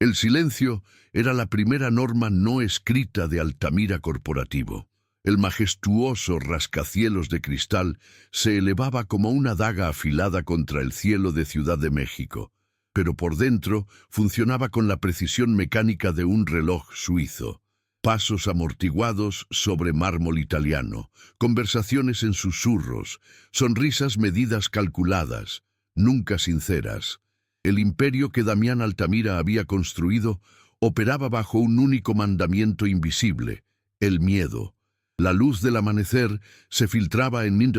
El silencio era la primera norma no escrita de Altamira Corporativo. El majestuoso rascacielos de cristal se elevaba como una daga afilada contra el cielo de Ciudad de México, pero por dentro funcionaba con la precisión mecánica de un reloj suizo. Pasos amortiguados sobre mármol italiano, conversaciones en susurros, sonrisas medidas calculadas, nunca sinceras. El imperio que Damián Altamira había construido operaba bajo un único mandamiento invisible, el miedo. La luz del amanecer se filtraba en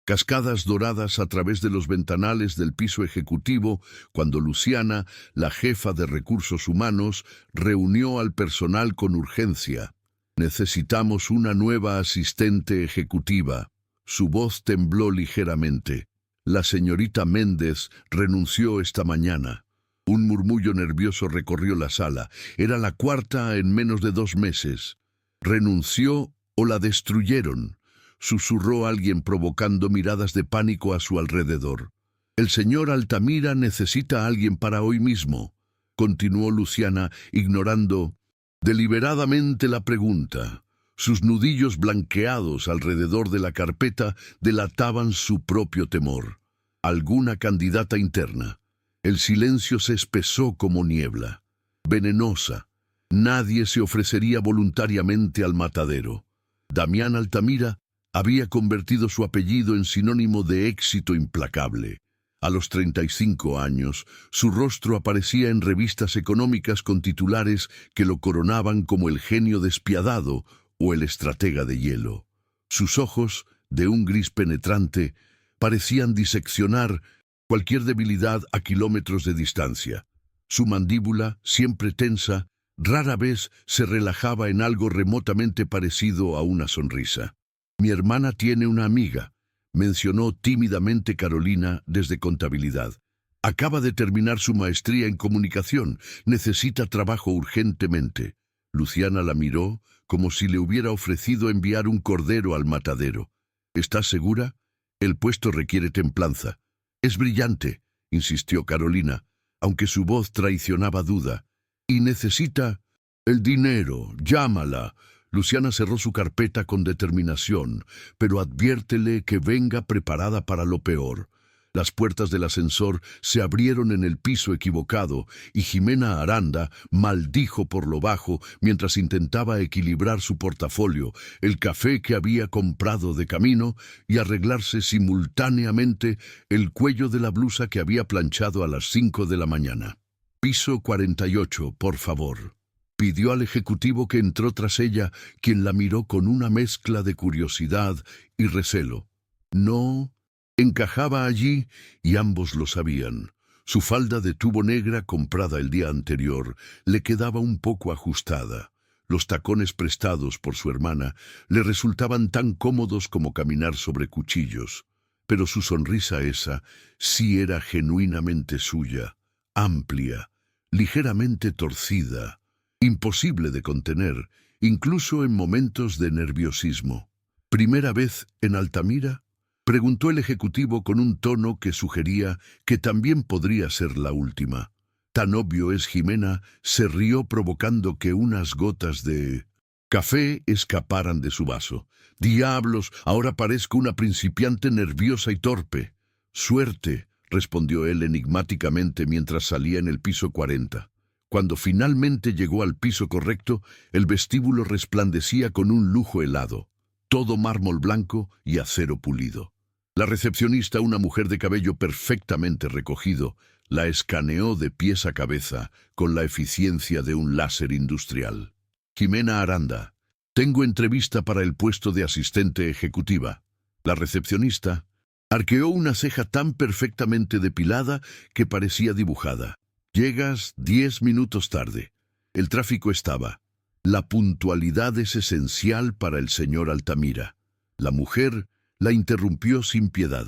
cascadas doradas a través de los ventanales del piso ejecutivo cuando Luciana, la jefa de recursos humanos, reunió al personal con urgencia. «Necesitamos una nueva asistente ejecutiva». Su voz tembló ligeramente. «La señorita Méndez renunció esta mañana». Un murmullo nervioso recorrió la sala. Era la cuarta en menos de 2 meses. «¿Renunció o la destruyeron?», susurró alguien provocando miradas de pánico a su alrededor. «El señor Altamira necesita a alguien para hoy mismo», continuó Luciana, ignorando deliberadamente la pregunta. Sus nudillos blanqueados alrededor de la carpeta delataban su propio temor. «¿Alguna candidata interna?». El silencio se espesó como niebla. Venenosa. Nadie se ofrecería voluntariamente al matadero. Damián Altamira había convertido su apellido en sinónimo de éxito implacable. A los 35 años, su rostro aparecía en revistas económicas con titulares que lo coronaban como el genio despiadado o el estratega de hielo. Sus ojos, de un gris penetrante, parecían diseccionar cualquier debilidad a kilómetros de distancia. Su mandíbula, siempre tensa, rara vez se relajaba en algo remotamente parecido a una sonrisa. «Mi hermana tiene una amiga», mencionó tímidamente Carolina desde contabilidad. «Acaba de terminar su maestría en comunicación. Necesita trabajo urgentemente». Luciana la miró como si le hubiera ofrecido enviar un cordero al matadero. «¿Estás segura? El puesto requiere templanza». «Es brillante», insistió Carolina, aunque su voz traicionaba duda. «Y necesita el dinero. Llámala». Luciana cerró su carpeta con determinación, pero adviértele que venga preparada para lo peor. Las puertas del ascensor se abrieron en el piso equivocado y Jimena Aranda maldijo por lo bajo mientras intentaba equilibrar su portafolio, el café que había comprado de camino y arreglarse simultáneamente el cuello de la blusa que había planchado a las 5 de la mañana. «Piso 48, por favor», pidió al ejecutivo que entró tras ella, quien la miró con una mezcla de curiosidad y recelo. No encajaba allí y ambos lo sabían. Su falda de tubo negra, comprada el día anterior, le quedaba un poco ajustada. Los tacones prestados por su hermana le resultaban tan cómodos como caminar sobre cuchillos. Pero su sonrisa esa sí era genuinamente suya, amplia, ligeramente torcida, imposible de contener, incluso en momentos de nerviosismo. «¿Primera vez en Altamira?», preguntó el ejecutivo con un tono que sugería que también podría ser la última. «Tan obvio es». Jimena se rió provocando que unas gotas de café escaparan de su vaso. «Diablos, ahora parezco una principiante nerviosa y torpe». «Suerte», respondió él enigmáticamente mientras salía en el piso 40. Cuando finalmente llegó al piso correcto, el vestíbulo resplandecía con un lujo helado, todo mármol blanco y acero pulido. La recepcionista, una mujer de cabello perfectamente recogido, la escaneó de pies a cabeza con la eficiencia de un láser industrial. «Jimena Aranda, tengo entrevista para el puesto de asistente ejecutiva». La recepcionista arqueó una ceja tan perfectamente depilada que parecía dibujada. «Llegas 10 minutos tarde. El tráfico estaba. La puntualidad es esencial para el señor Altamira». La mujer la interrumpió sin piedad.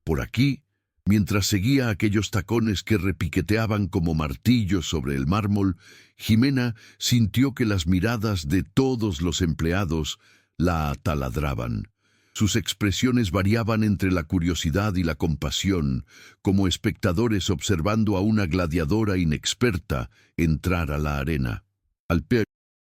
Por aquí, mientras seguía aquellos tacones que repiqueteaban como martillos sobre el mármol, Jimena sintió que las miradas de todos los empleados la ataladraban. Sus expresiones variaban entre la curiosidad y la compasión, como espectadores observando a una gladiadora inexperta entrar a la arena. Al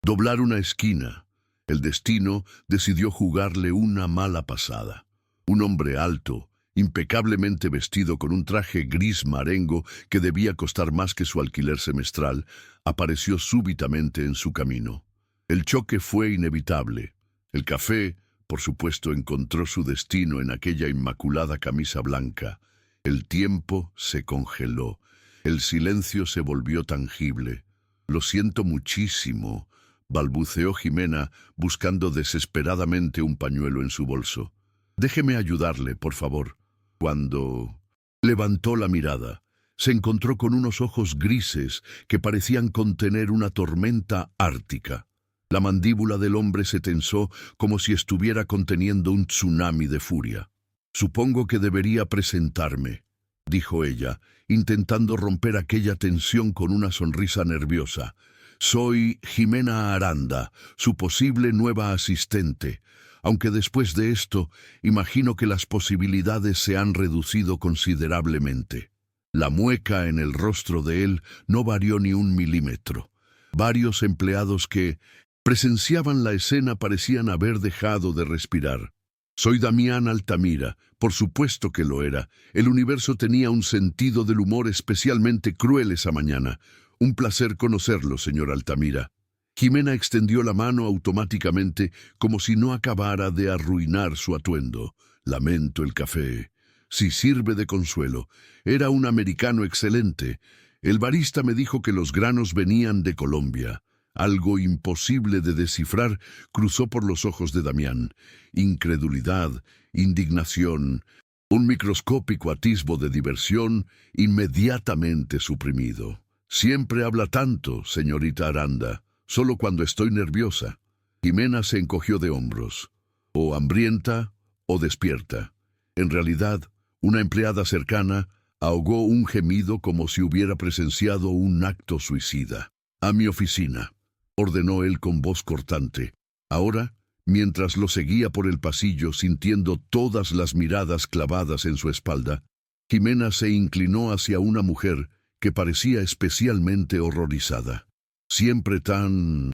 doblar una esquina, el destino decidió jugarle una mala pasada. Un hombre alto, impecablemente vestido con un traje gris marengo que debía costar más que su alquiler semestral, apareció súbitamente en su camino. El choque fue inevitable. El café, por supuesto, encontró su destino en aquella inmaculada camisa blanca. El tiempo se congeló. El silencio se volvió tangible. «Lo siento muchísimo», balbuceó Jimena, buscando desesperadamente un pañuelo en su bolso. «Déjeme ayudarle, por favor». Cuando levantó la mirada, se encontró con unos ojos grises que parecían contener una tormenta ártica. La mandíbula del hombre se tensó como si estuviera conteniendo un tsunami de furia. «Supongo que debería presentarme», dijo ella, intentando romper aquella tensión con una sonrisa nerviosa. «Soy Jimena Aranda, su posible nueva asistente. Aunque después de esto, imagino que las posibilidades se han reducido considerablemente». La mueca en el rostro de él no varió ni un milímetro. Varios empleados que presenciaban la escena parecían haber dejado de respirar. «Soy Damián Altamira, por supuesto que lo era. El universo tenía un sentido del humor especialmente cruel esa mañana. Un placer conocerlo, señor Altamira». Jimena extendió la mano automáticamente como si no acabara de arruinar su atuendo. «Lamento el café. Si sirve de consuelo. Era un americano excelente. El barista me dijo que los granos venían de Colombia». Algo imposible de descifrar cruzó por los ojos de Damián. Incredulidad, indignación, un microscópico atisbo de diversión inmediatamente suprimido. «Siempre habla tanto, señorita Aranda, solo cuando estoy nerviosa». Jimena se encogió de hombros. O hambrienta o despierta. En realidad, una empleada cercana ahogó un gemido como si hubiera presenciado un acto suicida. «A mi oficina», ordenó él con voz cortante. Ahora, mientras lo seguía por el pasillo sintiendo todas las miradas clavadas en su espalda, Jimena se inclinó hacia una mujer que parecía especialmente horrorizada. «Siempre tan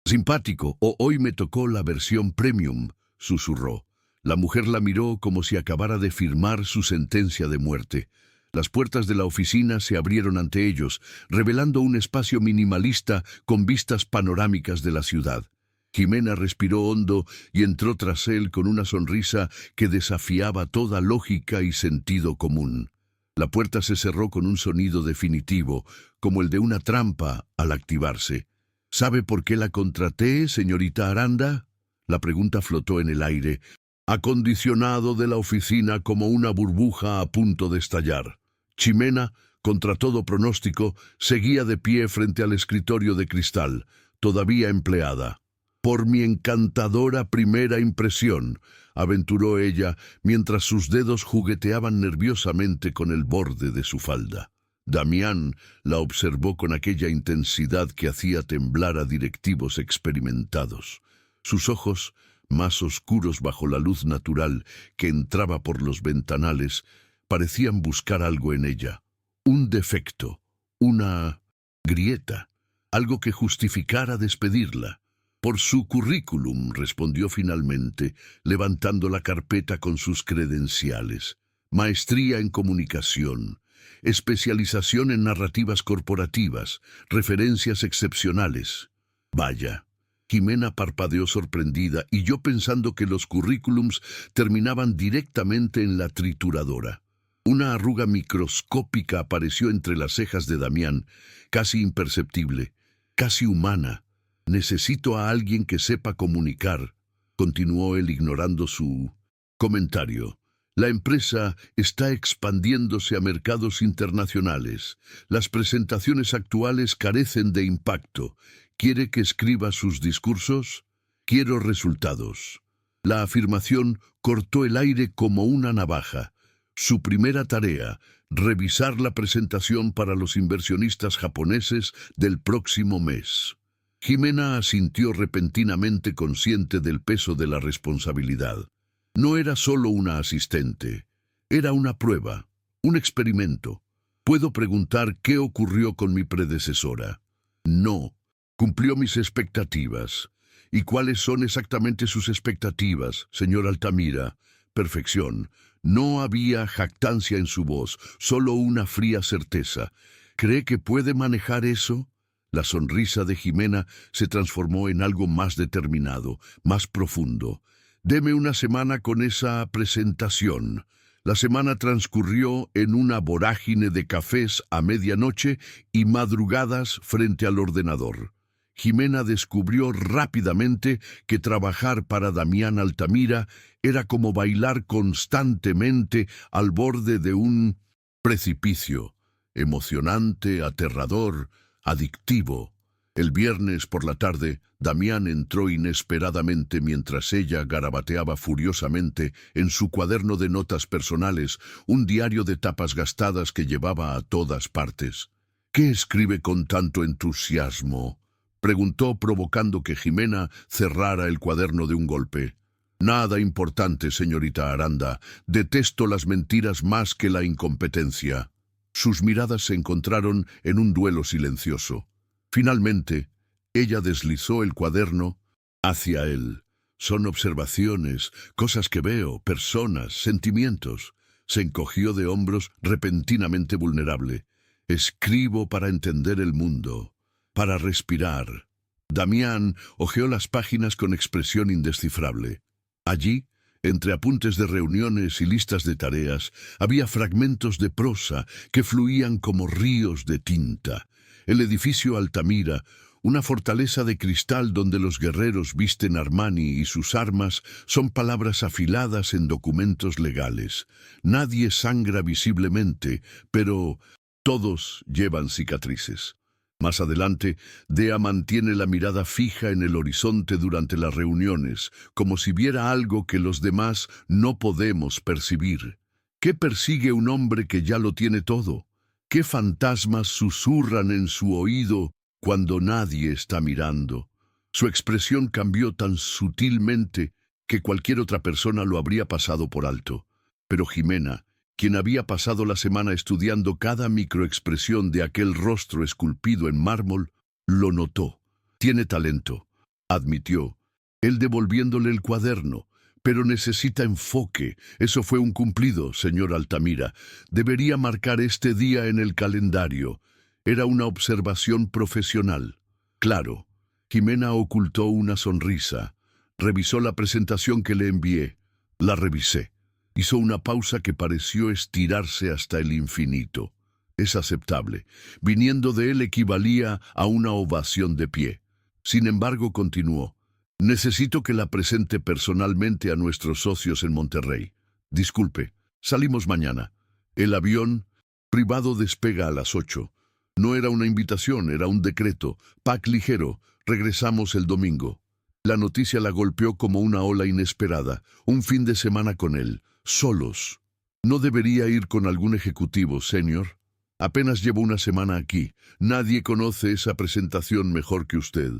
simpático, o hoy me tocó la versión premium», susurró. La mujer la miró como si acabara de firmar su sentencia de muerte. Las puertas de la oficina se abrieron ante ellos, revelando un espacio minimalista con vistas panorámicas de la ciudad. Jimena respiró hondo y entró tras él con una sonrisa que desafiaba toda lógica y sentido común. La puerta se cerró con un sonido definitivo, como el de una trampa al activarse. «¿Sabe por qué la contraté, señorita Aranda?». La pregunta flotó en el aire, acondicionado de la oficina como una burbuja a punto de estallar. Jimena, contra todo pronóstico, seguía de pie frente al escritorio de cristal, todavía empleada. «Por mi encantadora primera impresión», aventuró ella, mientras sus dedos jugueteaban nerviosamente con el borde de su falda. Damián la observó con aquella intensidad que hacía temblar a directivos experimentados. Sus ojos, más oscuros bajo la luz natural que entraba por los ventanales, parecían buscar algo en ella, un defecto, una grieta, algo que justificara despedirla. «Por su currículum», respondió finalmente, levantando la carpeta con sus credenciales. «Maestría en comunicación, especialización en narrativas corporativas, referencias excepcionales». «Vaya». Jimena parpadeó sorprendida y yo pensando que los currículums terminaban directamente en la trituradora. Una arruga microscópica apareció entre las cejas de Damián, casi imperceptible, casi humana. «Necesito a alguien que sepa comunicar», continuó él ignorando su comentario. «La empresa está expandiéndose a mercados internacionales. Las presentaciones actuales carecen de impacto. ¿Quiere que escriba sus discursos? Quiero resultados». La afirmación cortó el aire como una navaja. Su primera tarea, revisar la presentación para los inversionistas japoneses del próximo mes. Jimena asintió repentinamente consciente del peso de la responsabilidad. No era solo una asistente, era una prueba, un experimento. ¿Puedo preguntar qué ocurrió con mi predecesora? No, cumplió mis expectativas. ¿Y cuáles son exactamente sus expectativas, señor Altamira? Perfección. No había jactancia en su voz, solo una fría certeza. ¿Cree que puede manejar eso? La sonrisa de Jimena se transformó en algo más determinado, más profundo. Deme una semana con esa presentación. La semana transcurrió en una vorágine de cafés a medianoche y madrugadas frente al ordenador. Jimena descubrió rápidamente que trabajar para Damián Altamira era como bailar constantemente al borde de un precipicio, emocionante, aterrador, adictivo. El viernes por la tarde, Damián entró inesperadamente mientras ella garabateaba furiosamente en su cuaderno de notas personales, un diario de tapas gastadas que llevaba a todas partes. ¿Qué escribe con tanto entusiasmo?, preguntó, provocando que Jimena cerrara el cuaderno de un golpe. Nada importante, señorita Aranda. Detesto las mentiras más que la incompetencia. Sus miradas se encontraron en un duelo silencioso. Finalmente, ella deslizó el cuaderno hacia él. Son observaciones, cosas que veo, personas, sentimientos. Se encogió de hombros, repentinamente vulnerable. Escribo para entender el mundo, para respirar. Damián hojeó las páginas con expresión indescifrable. Allí, entre apuntes de reuniones y listas de tareas, había fragmentos de prosa que fluían como ríos de tinta. El edificio Altamira, una fortaleza de cristal donde los guerreros visten Armani y sus armas, son palabras afiladas en documentos legales. Nadie sangra visiblemente, pero todos llevan cicatrices. Más adelante, Dea mantiene la mirada fija en el horizonte durante las reuniones, como si viera algo que los demás no podemos percibir. ¿Qué persigue un hombre que ya lo tiene todo? ¿Qué fantasmas susurran en su oído cuando nadie está mirando? Su expresión cambió tan sutilmente que cualquier otra persona lo habría pasado por alto. Pero Jimena, quien había pasado la semana estudiando cada microexpresión de aquel rostro esculpido en mármol, lo notó. Tiene talento, admitió, él devolviéndole el cuaderno. Pero necesita enfoque. Eso fue un cumplido, señor Altamira. Debería marcar este día en el calendario. Era una observación profesional. Claro. Jimena ocultó una sonrisa. Revisó la presentación que le envié. La revisé. Hizo una pausa que pareció estirarse hasta el infinito. Es aceptable. Viniendo de él equivalía a una ovación de pie. Sin embargo, continuó. Necesito que la presente personalmente a nuestros socios en Monterrey. Disculpe, salimos mañana. El avión privado despega a las 8. No era una invitación, era un decreto. Pack ligero. Regresamos el domingo. La noticia la golpeó como una ola inesperada. Un fin de semana con él. Solos. ¿No debería ir con algún ejecutivo, señor? Apenas llevo una semana aquí. Nadie conoce esa presentación mejor que usted.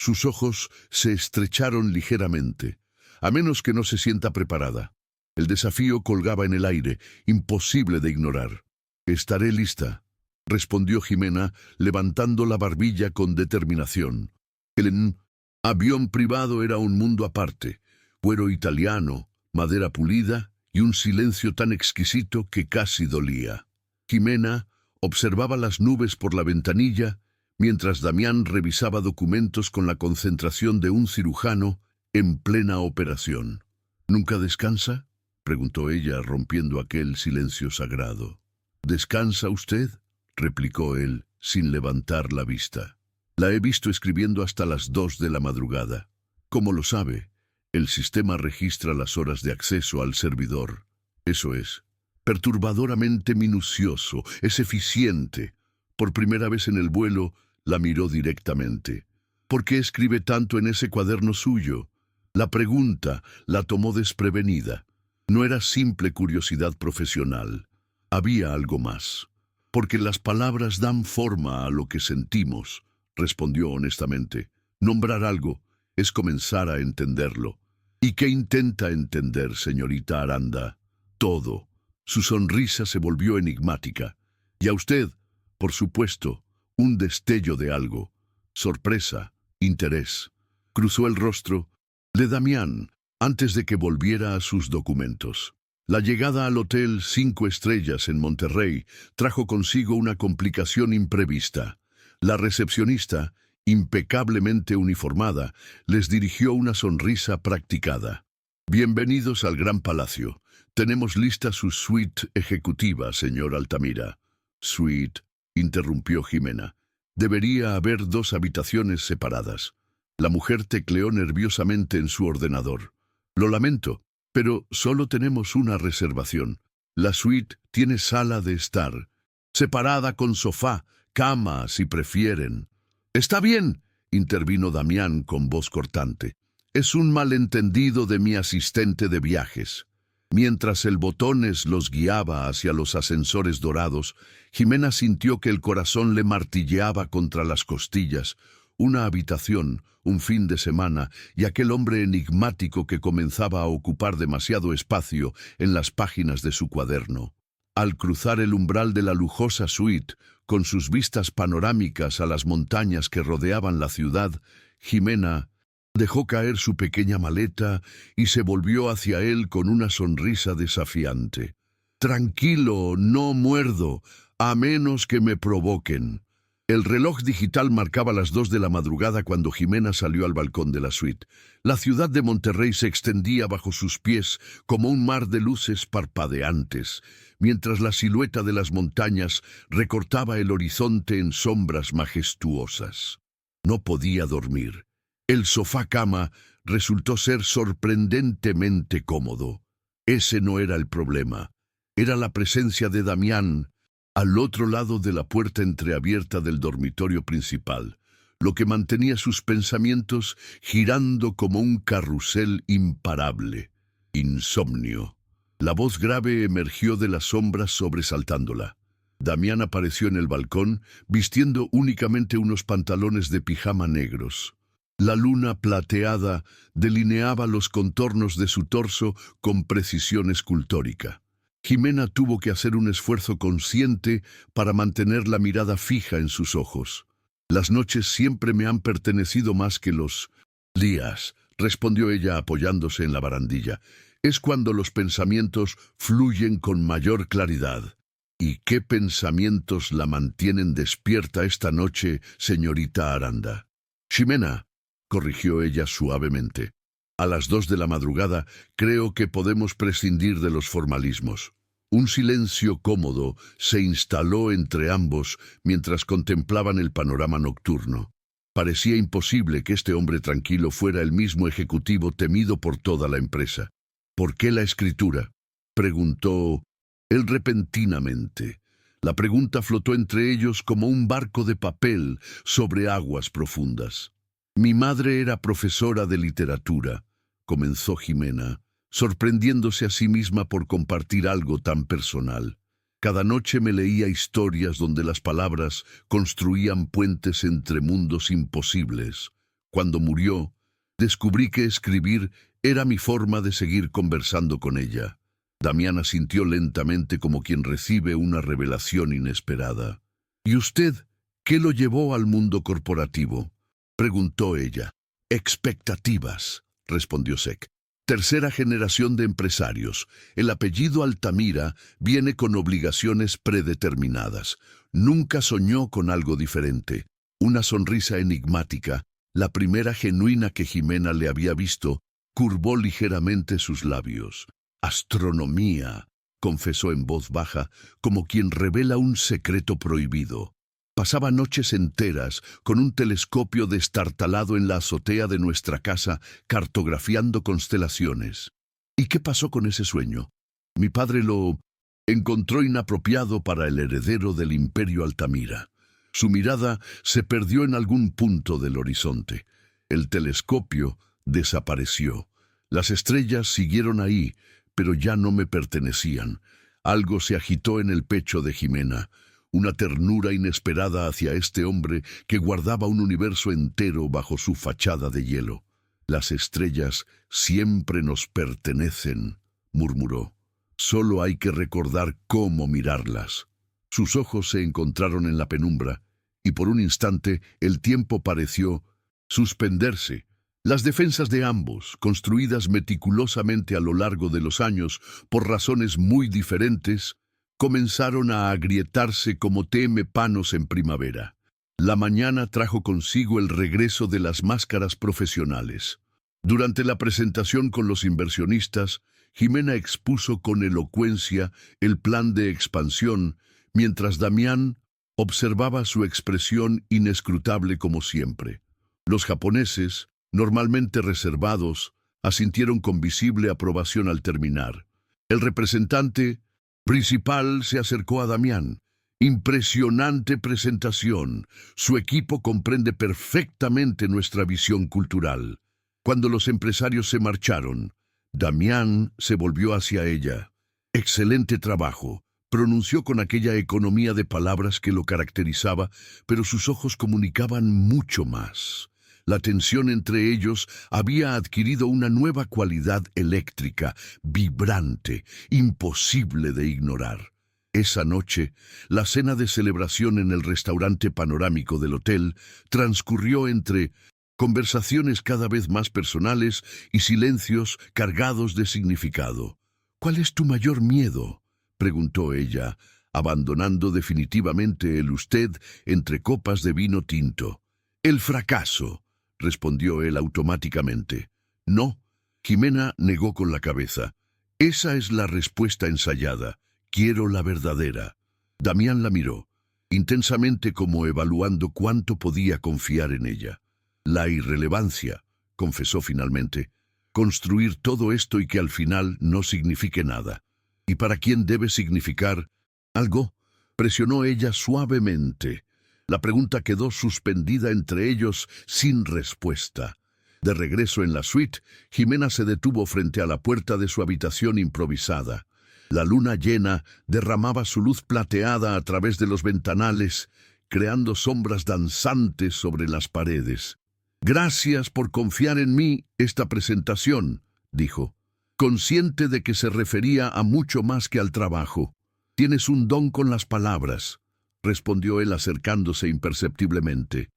Sus ojos se estrecharon ligeramente. A menos que no se sienta preparada. El desafío colgaba en el aire, imposible de ignorar. «Estaré lista», respondió Jimena, levantando la barbilla con determinación. El avión privado era un mundo aparte. Cuero italiano, madera pulida y un silencio tan exquisito que casi dolía. Jimena observaba las nubes por la ventanilla, mientras Damián revisaba documentos con la concentración de un cirujano en plena operación. «¿Nunca descansa?», preguntó ella, rompiendo aquel silencio sagrado. «¿Descansa usted?», replicó él, sin levantar la vista. «La he visto escribiendo hasta las 2 de la madrugada. ¿Cómo lo sabe? El sistema registra las horas de acceso al servidor. Eso es. Perturbadoramente minucioso, es eficiente». Por primera vez en el vuelo, la miró directamente. «¿Por qué escribe tanto en ese cuaderno suyo?». La pregunta la tomó desprevenida. No era simple curiosidad profesional. Había algo más. «Porque las palabras dan forma a lo que sentimos», respondió honestamente. «Nombrar algo es comenzar a entenderlo». ¿Y qué intenta entender, señorita Aranda? Todo. Su sonrisa se volvió enigmática. Y a usted, por supuesto, un destello de algo. Sorpresa, interés. Cruzó el rostro de Damián antes de que volviera a sus documentos. La llegada al Hotel 5 Estrellas en Monterrey trajo consigo una complicación imprevista. La recepcionista, impecablemente uniformada, les dirigió una sonrisa practicada. Bienvenidos al Gran Palacio. Tenemos lista su suite ejecutiva, señor Altamira. Suite, interrumpió Jimena. Debería haber 2 habitaciones separadas. La mujer tecleó nerviosamente en su ordenador. Lo lamento, pero solo tenemos una reservación. La suite tiene sala de estar, separada con sofá, cama, si prefieren. Está bien, intervino Damián con voz cortante. Es un malentendido de mi asistente de viajes. Mientras el botones los guiaba hacia los ascensores dorados, Jimena sintió que el corazón le martilleaba contra las costillas. Una habitación, un fin de semana, y aquel hombre enigmático que comenzaba a ocupar demasiado espacio en las páginas de su cuaderno. Al cruzar el umbral de la lujosa suite, con sus vistas panorámicas a las montañas que rodeaban la ciudad, Jimena dejó caer su pequeña maleta y se volvió hacia él con una sonrisa desafiante. «Tranquilo, no muerdo, a menos que me provoquen». El reloj digital marcaba las 2 de la madrugada cuando Jimena salió al balcón de la suite. La ciudad de Monterrey se extendía bajo sus pies como un mar de luces parpadeantes, mientras la silueta de las montañas recortaba el horizonte en sombras majestuosas. No podía dormir. El sofá-cama resultó ser sorprendentemente cómodo. Ese no era el problema. Era la presencia de Damián al otro lado de la puerta entreabierta del dormitorio principal, lo que mantenía sus pensamientos girando como un carrusel imparable. Insomnio. La voz grave emergió de las sombras sobresaltándola. Damián apareció en el balcón, vistiendo únicamente unos pantalones de pijama negros. La luna plateada delineaba los contornos de su torso con precisión escultórica. Jimena tuvo que hacer un esfuerzo consciente para mantener la mirada fija en sus ojos. «Las noches siempre me han pertenecido más que los días», respondió ella apoyándose en la barandilla. «Es cuando los pensamientos fluyen con mayor claridad». «¿Y qué pensamientos la mantienen despierta esta noche, señorita Aranda?» «Ximena», corrigió ella suavemente. «A las 2 de la madrugada creo que podemos prescindir de los formalismos». Un silencio cómodo se instaló entre ambos mientras contemplaban el panorama nocturno. Parecía imposible que este hombre tranquilo fuera el mismo ejecutivo temido por toda la empresa. «¿Por qué la escritura?», preguntó él repentinamente. La pregunta flotó entre ellos como un barco de papel sobre aguas profundas. «Mi madre era profesora de literatura», comenzó Jimena, sorprendiéndose a sí misma por compartir algo tan personal. «Cada noche me leía historias donde las palabras construían puentes entre mundos imposibles. Cuando murió, descubrí que escribir era mi forma de seguir conversando con ella». Damián asintió lentamente como quien recibe una revelación inesperada. «¿Y usted qué lo llevó al mundo corporativo?», preguntó ella. «Expectativas», respondió Sec. «Tercera generación de empresarios. El apellido Altamira viene con obligaciones predeterminadas. Nunca soñó con algo diferente. Una sonrisa enigmática, la primera genuina que Jimena le había visto, curvó ligeramente sus labios. «Astronomía», confesó en voz baja, como quien revela un secreto prohibido. «Pasaba noches enteras con un telescopio destartalado en la azotea de nuestra casa, cartografiando constelaciones». «¿Y qué pasó con ese sueño?». «Mi padre lo encontró inapropiado para el heredero del Imperio Altamira. Su mirada se perdió en algún punto del horizonte. El telescopio desapareció. Las estrellas siguieron ahí, pero ya no me pertenecían». Algo se agitó en el pecho de Jimena, una ternura inesperada hacia este hombre que guardaba un universo entero bajo su fachada de hielo. Las estrellas siempre nos pertenecen, murmuró. Solo hay que recordar cómo mirarlas. Sus ojos se encontraron en la penumbra, y por un instante el tiempo pareció suspenderse. Las defensas de ambos, construidas meticulosamente a lo largo de los años por razones muy diferentes, comenzaron a agrietarse como panos en primavera. La mañana trajo consigo el regreso de las máscaras profesionales. Durante la presentación con los inversionistas, Jimena expuso con elocuencia el plan de expansión, mientras Damián observaba su expresión inescrutable como siempre. Los japoneses, normalmente reservados, asintieron con visible aprobación al terminar. El representante principal se acercó a Damián. Impresionante presentación. Su equipo comprende perfectamente nuestra visión cultural. Cuando los empresarios se marcharon, Damián se volvió hacia ella. Excelente trabajo, pronunció con aquella economía de palabras que lo caracterizaba, pero sus ojos comunicaban mucho más. La tensión entre ellos había adquirido una nueva cualidad eléctrica, vibrante, imposible de ignorar. Esa noche, la cena de celebración en el restaurante panorámico del hotel transcurrió entre conversaciones cada vez más personales y silencios cargados de significado. «¿Cuál es tu mayor miedo?», preguntó ella, abandonando definitivamente el usted entre copas de vino tinto. «El fracaso», respondió él automáticamente. «No», Jimena negó con la cabeza. «Esa es la respuesta ensayada. Quiero la verdadera». Damián la miró, intensamente como evaluando cuánto podía confiar en ella. «La irrelevancia», confesó finalmente. «Construir todo esto y que al final no signifique nada. ¿Y para quién debe significar algo?», presionó ella suavemente. La pregunta quedó suspendida entre ellos sin respuesta. De regreso en la suite, Jimena se detuvo frente a la puerta de su habitación improvisada. La luna llena derramaba su luz plateada a través de los ventanales, creando sombras danzantes sobre las paredes. «Gracias por confiar en mí esta presentación», dijo, consciente de que se refería a mucho más que al trabajo. «Tienes un don con las palabras», respondió él acercándose imperceptiblemente.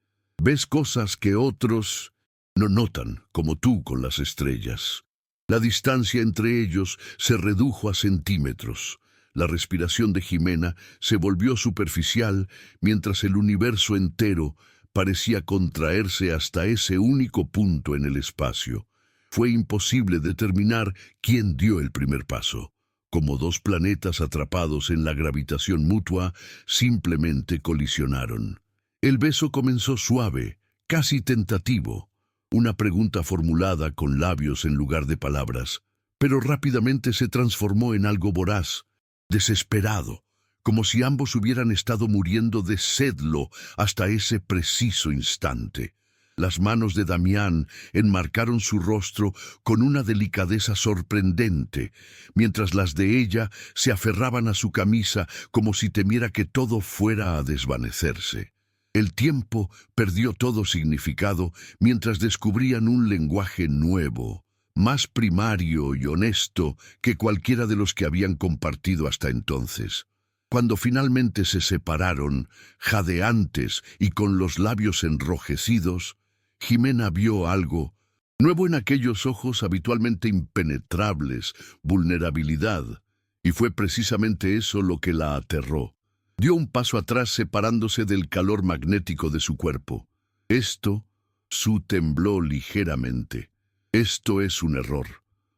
«Ves cosas que otros no notan, como tú con las estrellas». La distancia entre ellos se redujo a centímetros. La respiración de Jimena se volvió superficial, mientras el universo entero parecía contraerse hasta ese único punto en el espacio. Fue imposible determinar quién dio el primer paso. Como dos planetas atrapados en la gravitación mutua, simplemente colisionaron. El beso comenzó suave, casi tentativo. Una pregunta formulada con labios en lugar de palabras, pero rápidamente se transformó en algo voraz, desesperado, como si ambos hubieran estado muriendo de sedlo hasta ese preciso instante. Las manos de Damián enmarcaron su rostro con una delicadeza sorprendente, mientras las de ella se aferraban a su camisa como si temiera que todo fuera a desvanecerse. El tiempo perdió todo significado mientras descubrían un lenguaje nuevo, más primario y honesto que cualquiera de los que habían compartido hasta entonces. Cuando finalmente se separaron, jadeantes y con los labios enrojecidos, Jimena vio algo nuevo en aquellos ojos habitualmente impenetrables, vulnerabilidad, y fue precisamente eso lo que la aterró. Dio un paso atrás separándose del calor magnético de su cuerpo. Su tembló ligeramente. «Esto es un error».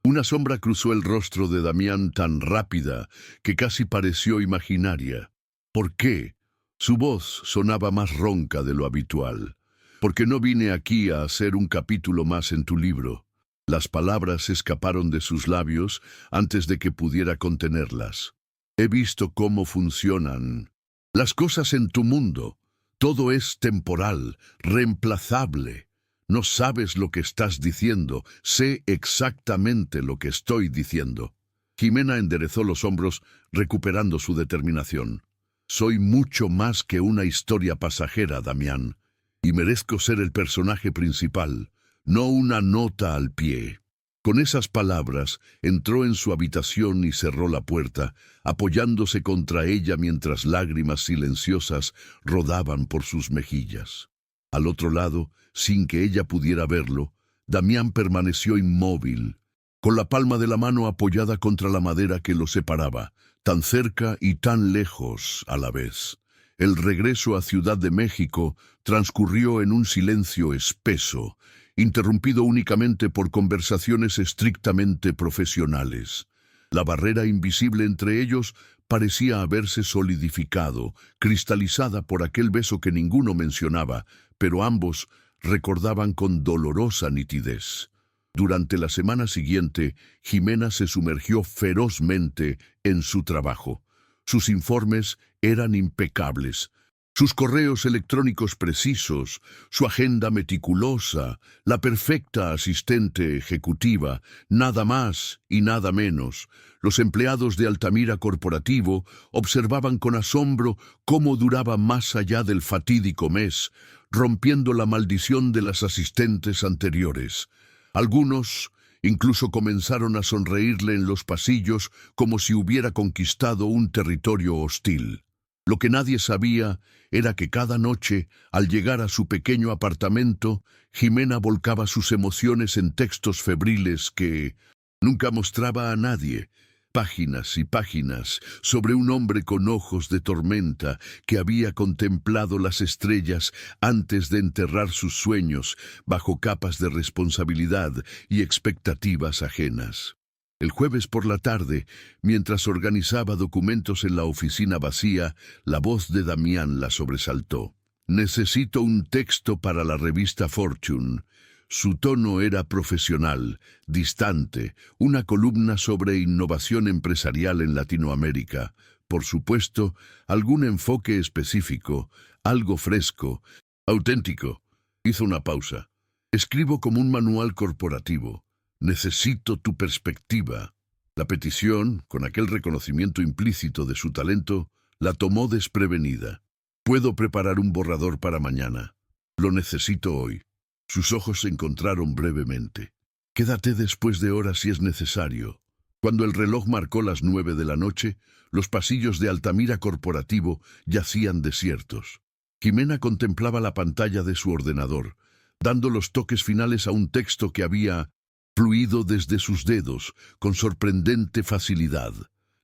Una sombra cruzó el rostro de Damián tan rápida que casi pareció imaginaria. «¿Por qué?». Su voz sonaba más ronca de lo habitual. «Porque no vine aquí a hacer un capítulo más en tu libro». Las palabras escaparon de sus labios antes de que pudiera contenerlas. «He visto cómo funcionan las cosas en tu mundo. Todo es temporal, reemplazable. No sabes lo que estás diciendo. Sé exactamente lo que estoy diciendo». Jimena enderezó los hombros, recuperando su determinación. «Soy mucho más que una historia pasajera, Damián, y merezco ser el personaje principal. no una nota al pie. Con esas palabras, entró en su habitación y cerró la puerta, apoyándose contra ella mientras lágrimas silenciosas rodaban por sus mejillas. Al otro lado, sin que ella pudiera verlo, Damián permaneció inmóvil, con la palma de la mano apoyada contra la madera que lo separaba, tan cerca y tan lejos a la vez. El regreso a Ciudad de México transcurrió en un silencio espeso, interrumpido únicamente por conversaciones estrictamente profesionales. La barrera invisible entre ellos parecía haberse solidificado, cristalizada por aquel beso que ninguno mencionaba, pero ambos recordaban con dolorosa nitidez. Durante la semana siguiente, Jimena se sumergió ferozmente en su trabajo. Sus informes eran impecables. Sus correos electrónicos precisos, su agenda meticulosa, la perfecta asistente ejecutiva, nada más y nada menos. Los empleados de Altamira Corporativo observaban con asombro cómo duraba más allá del fatídico mes, rompiendo la maldición de las asistentes anteriores. Algunos incluso comenzaron a sonreírle en los pasillos como si hubiera conquistado un territorio hostil. Lo que nadie sabía era que cada noche, al llegar a su pequeño apartamento, Jimena volcaba sus emociones en textos febriles que nunca mostraba a nadie, páginas y páginas sobre un hombre con ojos de tormenta que había contemplado las estrellas antes de enterrar sus sueños bajo capas de responsabilidad y expectativas ajenas. El jueves por la tarde, mientras organizaba documentos en la oficina vacía, la voz de Damián la sobresaltó. «Necesito un texto para la revista Fortune». Su tono era profesional, distante, una columna sobre innovación empresarial en Latinoamérica. Por supuesto, algún enfoque específico, algo fresco, auténtico. Hizo una pausa. «Escribo como un manual corporativo. Necesito tu perspectiva». La petición, con aquel reconocimiento implícito de su talento, la tomó desprevenida. «Puedo preparar un borrador para mañana. Lo necesito hoy». Sus ojos se encontraron brevemente. «Quédate después de horas si es necesario». Cuando el reloj marcó las 9 de la noche, los pasillos de Altamira Corporativo yacían desiertos. Jimena contemplaba la pantalla de su ordenador, dando los toques finales a un texto que había fluido desde sus dedos con sorprendente facilidad.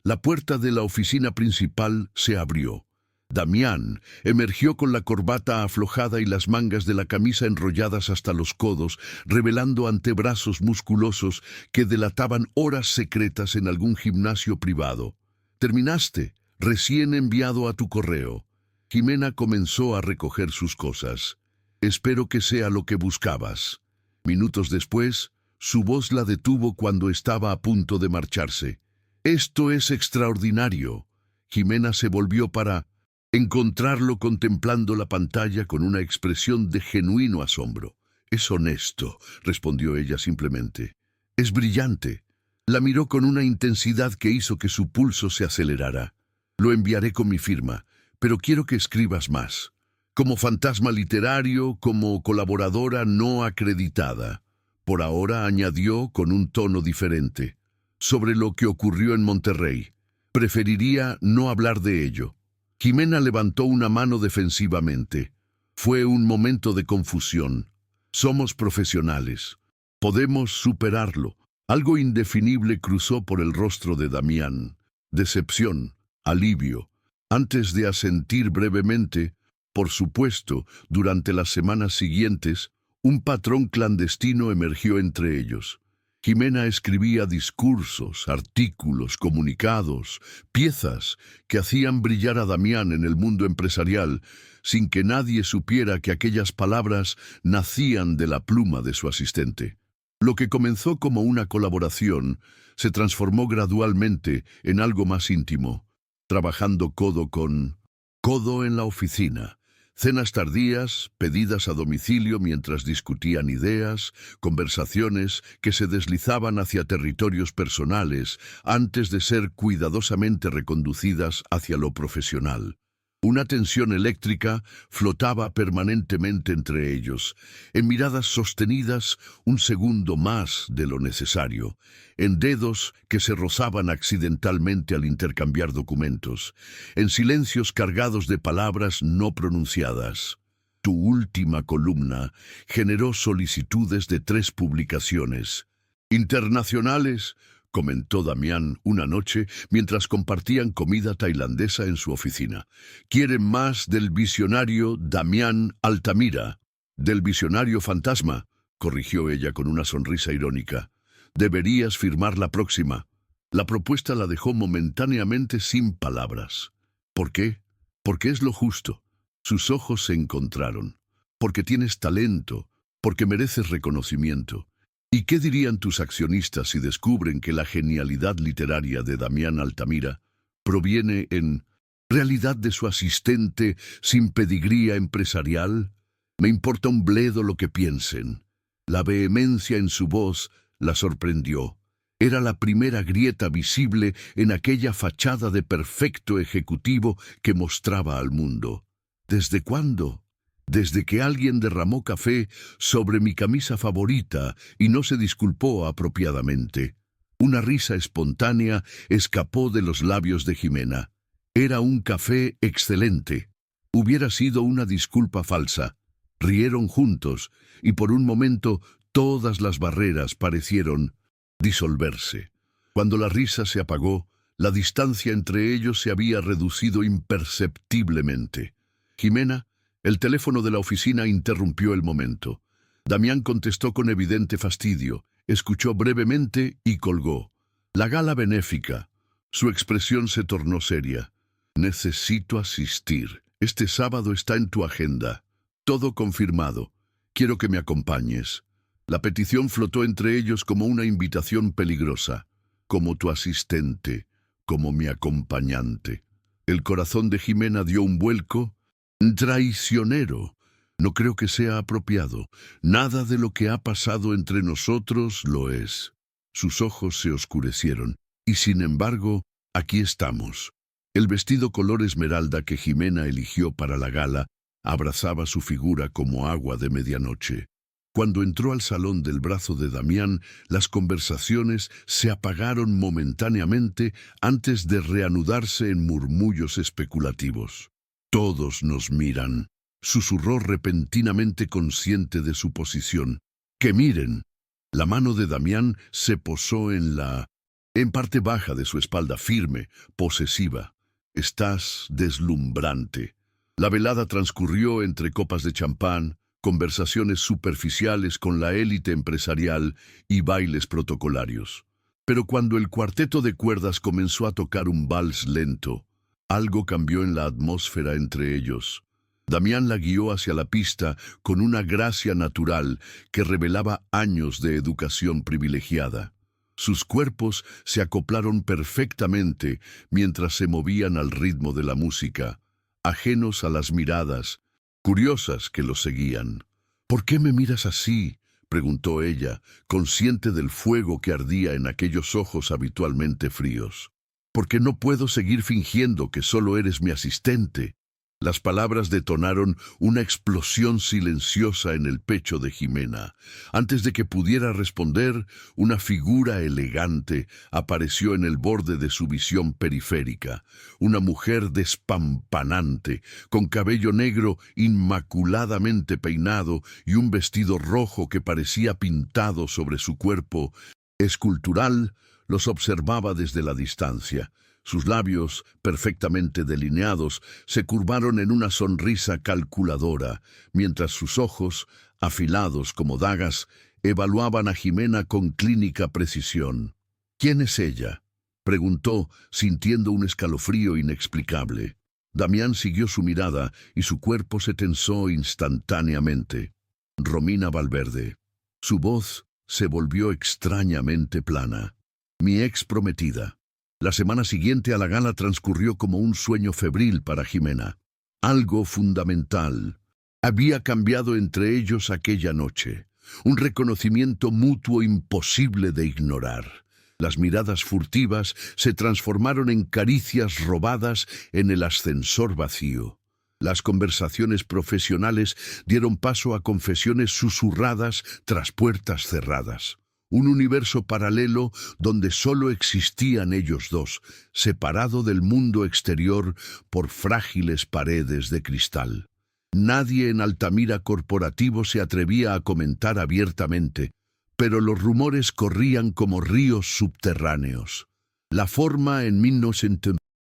La puerta de la oficina principal se abrió. Damián emergió con la corbata aflojada y las mangas de la camisa enrolladas hasta los codos, revelando antebrazos musculosos que delataban horas secretas en algún gimnasio privado. «¿Terminaste? Recién enviado a tu correo». Jimena comenzó a recoger sus cosas. «Espero que sea lo que buscabas». Minutos después, su voz la detuvo cuando estaba a punto de marcharse. «Esto es extraordinario». Jimena se volvió para encontrarlo contemplando la pantalla con una expresión de genuino asombro. «Es honesto», respondió ella simplemente. «Es brillante». La miró con una intensidad que hizo que su pulso se acelerara. «Lo enviaré con mi firma, pero quiero que escribas más. Como fantasma literario, como colaboradora no acreditada». Por ahora, añadió con un tono diferente, «sobre lo que ocurrió en Monterrey. Preferiría no hablar de ello». Jimena levantó una mano defensivamente. Fue un momento de confusión. «Somos profesionales. Podemos superarlo». Algo indefinible cruzó por el rostro de Damián. Decepción, alivio. Antes de asentir brevemente, por supuesto, durante las semanas siguientes, un patrón clandestino emergió entre ellos. Jimena escribía discursos, artículos, comunicados, piezas que hacían brillar a Damián en el mundo empresarial, sin que nadie supiera que aquellas palabras nacían de la pluma de su asistente. Lo que comenzó como una colaboración se transformó gradualmente en algo más íntimo, trabajando codo con codo en la oficina. Cenas tardías, pedidas a domicilio mientras discutían ideas, conversaciones que se deslizaban hacia territorios personales antes de ser cuidadosamente reconducidas hacia lo profesional. Una tensión eléctrica flotaba permanentemente entre ellos, en miradas sostenidas un segundo más de lo necesario, en dedos que se rozaban accidentalmente al intercambiar documentos, en silencios cargados de palabras no pronunciadas. Tu última columna generó solicitudes de 3 publicaciones. Internacionales, comentó Damián una noche mientras compartían comida tailandesa en su oficina. Quieren más del visionario Damián Altamira. Del visionario fantasma, corrigió ella con una sonrisa irónica. Deberías firmar la próxima. La propuesta la dejó momentáneamente sin palabras. ¿Por qué? Porque es lo justo. Sus ojos se encontraron. Porque tienes talento, porque mereces reconocimiento. ¿Y qué dirían tus accionistas si descubren que la genialidad literaria de Damián Altamira proviene en realidad de su asistente sin pedigría empresarial? Me importa un bledo lo que piensen. La vehemencia en su voz la sorprendió. Era la primera grieta visible en aquella fachada de perfecto ejecutivo que mostraba al mundo. ¿Desde cuándo? Desde que alguien derramó café sobre mi camisa favorita y no se disculpó apropiadamente. Una risa espontánea escapó de los labios de Jimena. Era un café excelente. Hubiera sido una disculpa falsa. Rieron juntos y por un momento todas las barreras parecieron disolverse. Cuando la risa se apagó, la distancia entre ellos se había reducido imperceptiblemente. Jimena, el teléfono de la oficina interrumpió el momento. Damián contestó con evidente fastidio, escuchó brevemente y colgó. La gala benéfica. Su expresión se tornó seria. Necesito asistir. Este sábado está en tu agenda. Todo confirmado. Quiero que me acompañes. La petición flotó entre ellos como una invitación peligrosa. Como tu asistente, como mi acompañante. El corazón de Jimena dio un vuelco. Traicionero. No creo que sea apropiado. Nada de lo que ha pasado entre nosotros lo es. Sus ojos se oscurecieron. Y sin embargo, aquí estamos. El vestido color esmeralda que Jimena eligió para la gala abrazaba su figura como agua de medianoche. Cuando entró al salón del brazo de Damián, las conversaciones se apagaron momentáneamente antes de reanudarse en murmullos especulativos. Todos nos miran, susurró repentinamente consciente de su posición. ¡Que miren! La mano de Damián se posó en parte baja de su espalda, firme, posesiva. Estás deslumbrante. La velada transcurrió entre copas de champán, conversaciones superficiales con la élite empresarial y bailes protocolarios. Pero cuando el cuarteto de cuerdas comenzó a tocar un vals lento, algo cambió en la atmósfera entre ellos. Damián la guió hacia la pista con una gracia natural que revelaba años de educación privilegiada. Sus cuerpos se acoplaron perfectamente mientras se movían al ritmo de la música, ajenos a las miradas, curiosas que los seguían. ¿Por qué me miras así?, preguntó ella, consciente del fuego que ardía en aquellos ojos habitualmente fríos. Porque no puedo seguir fingiendo que solo eres mi asistente. Las palabras detonaron una explosión silenciosa en el pecho de Jimena. Antes de que pudiera responder, una figura elegante apareció en el borde de su visión periférica. Una mujer despampanante, con cabello negro inmaculadamente peinado y un vestido rojo que parecía pintado sobre su cuerpo escultural, los observaba desde la distancia. Sus labios, perfectamente delineados, se curvaron en una sonrisa calculadora, mientras sus ojos, afilados como dagas, evaluaban a Jimena con clínica precisión. ¿Quién es ella?, preguntó, sintiendo un escalofrío inexplicable. Damián siguió su mirada y su cuerpo se tensó instantáneamente. Romina Valverde. Su voz se volvió extrañamente plana. Mi ex prometida. La semana siguiente a la gala transcurrió como un sueño febril para Jimena. Algo fundamental había cambiado entre ellos aquella noche. Un reconocimiento mutuo imposible de ignorar. Las miradas furtivas se transformaron en caricias robadas en el ascensor vacío. Las conversaciones profesionales dieron paso a confesiones susurradas tras puertas cerradas. Un universo paralelo donde solo existían ellos dos, separado del mundo exterior por frágiles paredes de cristal. Nadie en Altamira Corporativo se atrevía a comentar abiertamente, pero los rumores corrían como ríos subterráneos. La forma en 1900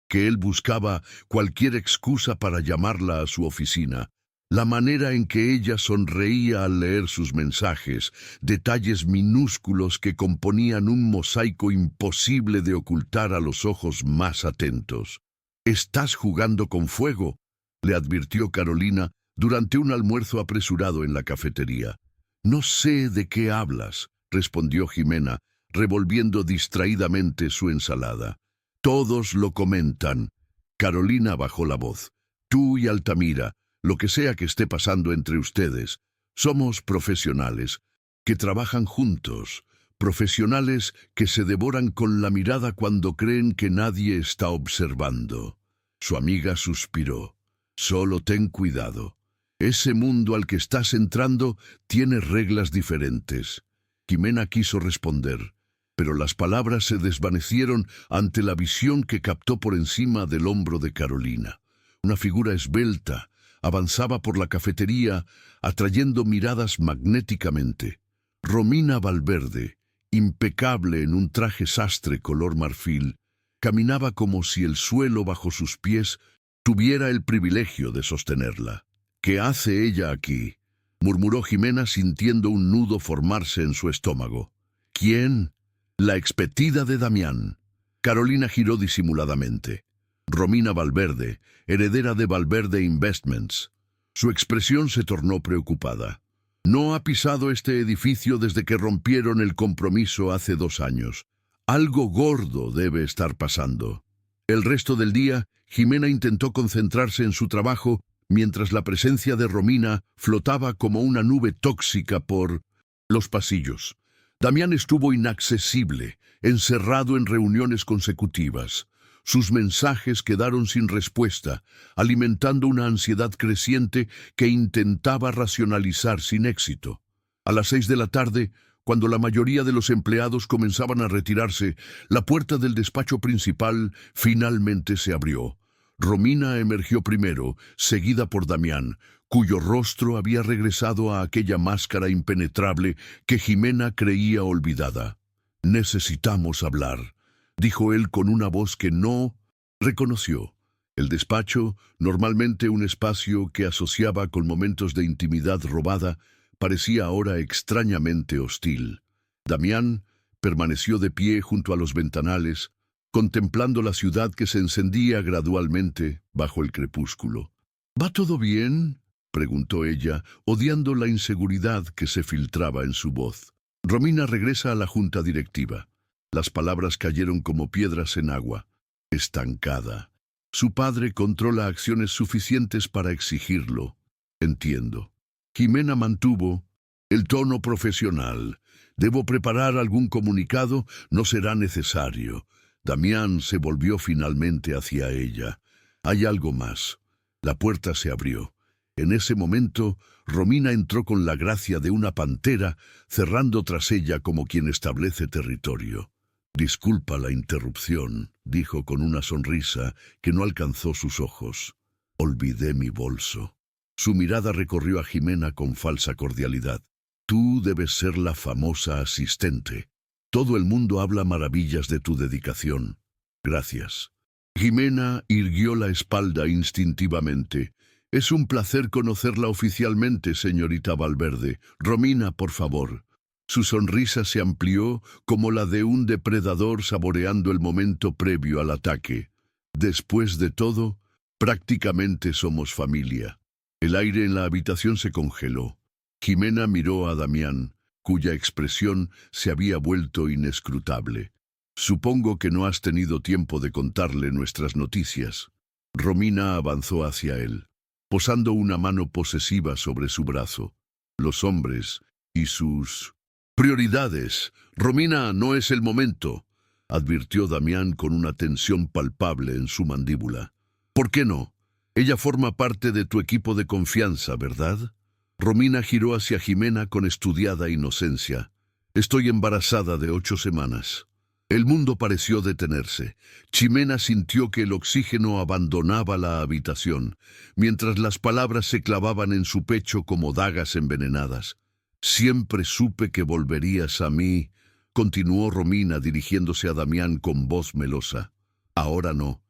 que él buscaba cualquier excusa para llamarla a su oficina, la manera en que ella sonreía al leer sus mensajes, detalles minúsculos que componían un mosaico imposible de ocultar a los ojos más atentos. «Estás jugando con fuego», le advirtió Carolina durante un almuerzo apresurado en la cafetería. «No sé de qué hablas», respondió Jimena, revolviendo distraídamente su ensalada. «Todos lo comentan». Carolina bajó la voz. «Tú y Altamira, lo que sea que esté pasando entre ustedes, somos profesionales que trabajan juntos, profesionales que se devoran con la mirada cuando creen que nadie está observando». Su amiga suspiró. «Solo ten cuidado. Ese mundo al que estás entrando tiene reglas diferentes». Jimena quiso responder, pero las palabras se desvanecieron ante la visión que captó por encima del hombro de Carolina. Una figura esbelta avanzaba por la cafetería, atrayendo miradas magnéticamente. Romina Valverde, impecable en un traje sastre color marfil, caminaba como si el suelo bajo sus pies tuviera el privilegio de sostenerla. «¿Qué hace ella aquí?», murmuró Jimena sintiendo un nudo formarse en su estómago. «¿Quién?». «La expetida de Damián». Carolina giró disimuladamente. Romina Valverde, heredera de Valverde Investments. Su expresión se tornó preocupada. «No ha pisado este edificio desde que rompieron el compromiso hace 2 años. Algo gordo debe estar pasando». El resto del día, Jimena intentó concentrarse en su trabajo mientras la presencia de Romina flotaba como una nube tóxica por los pasillos. Damián estuvo inaccesible, encerrado en reuniones consecutivas. Sus mensajes quedaron sin respuesta, alimentando una ansiedad creciente que intentaba racionalizar sin éxito. A las 6 de la tarde, cuando la mayoría de los empleados comenzaban a retirarse, la puerta del despacho principal finalmente se abrió. Romina emergió primero, seguida por Damián, cuyo rostro había regresado a aquella máscara impenetrable que Jimena creía olvidada. «Necesitamos hablar», dijo él con una voz que no reconoció. El despacho, normalmente un espacio que asociaba con momentos de intimidad robada, parecía ahora extrañamente hostil. Damián permaneció de pie junto a los ventanales, contemplando la ciudad que se encendía gradualmente bajo el crepúsculo. «¿Va todo bien?», preguntó ella, odiando la inseguridad que se filtraba en su voz. «Romina regresa a la junta directiva». Las palabras cayeron como piedras en agua. Estancada. Su padre controla acciones suficientes para exigirlo. «Entiendo». Jimena mantuvo el tono profesional. «¿Debo preparar algún comunicado? No será necesario». Damián se volvió finalmente hacia ella. «Hay algo más». La puerta se abrió. En ese momento, Romina entró con la gracia de una pantera, cerrando tras ella como quien establece territorio. «Disculpa la interrupción», dijo con una sonrisa que no alcanzó sus ojos. «Olvidé mi bolso». Su mirada recorrió a Jimena con falsa cordialidad. «Tú debes ser la famosa asistente. Todo el mundo habla maravillas de tu dedicación». «Gracias». Jimena irguió la espalda instintivamente. «Es un placer conocerla oficialmente, señorita Valverde. Romina, por favor». Su sonrisa se amplió como la de un depredador saboreando el momento previo al ataque. «Después de todo, prácticamente somos familia». El aire en la habitación se congeló. Jimena miró a Damián, cuya expresión se había vuelto inescrutable. «Supongo que no has tenido tiempo de contarle nuestras noticias». Romina avanzó hacia él, posando una mano posesiva sobre su brazo. «Los hombres y sus prioridades. Romina, no es el momento». advirtió Damián con una tensión palpable en su mandíbula. ¿Por qué no? Ella forma parte de tu equipo de confianza, ¿verdad? Romina giró hacia Jimena con estudiada inocencia. Estoy embarazada de 8 semanas. El mundo pareció detenerse. Ximena sintió que el oxígeno abandonaba la habitación, mientras las palabras se clavaban en su pecho como dagas envenenadas. Siempre supe que volverías a mí, continuó Romina dirigiéndose a Damián con voz melosa. Ahora no.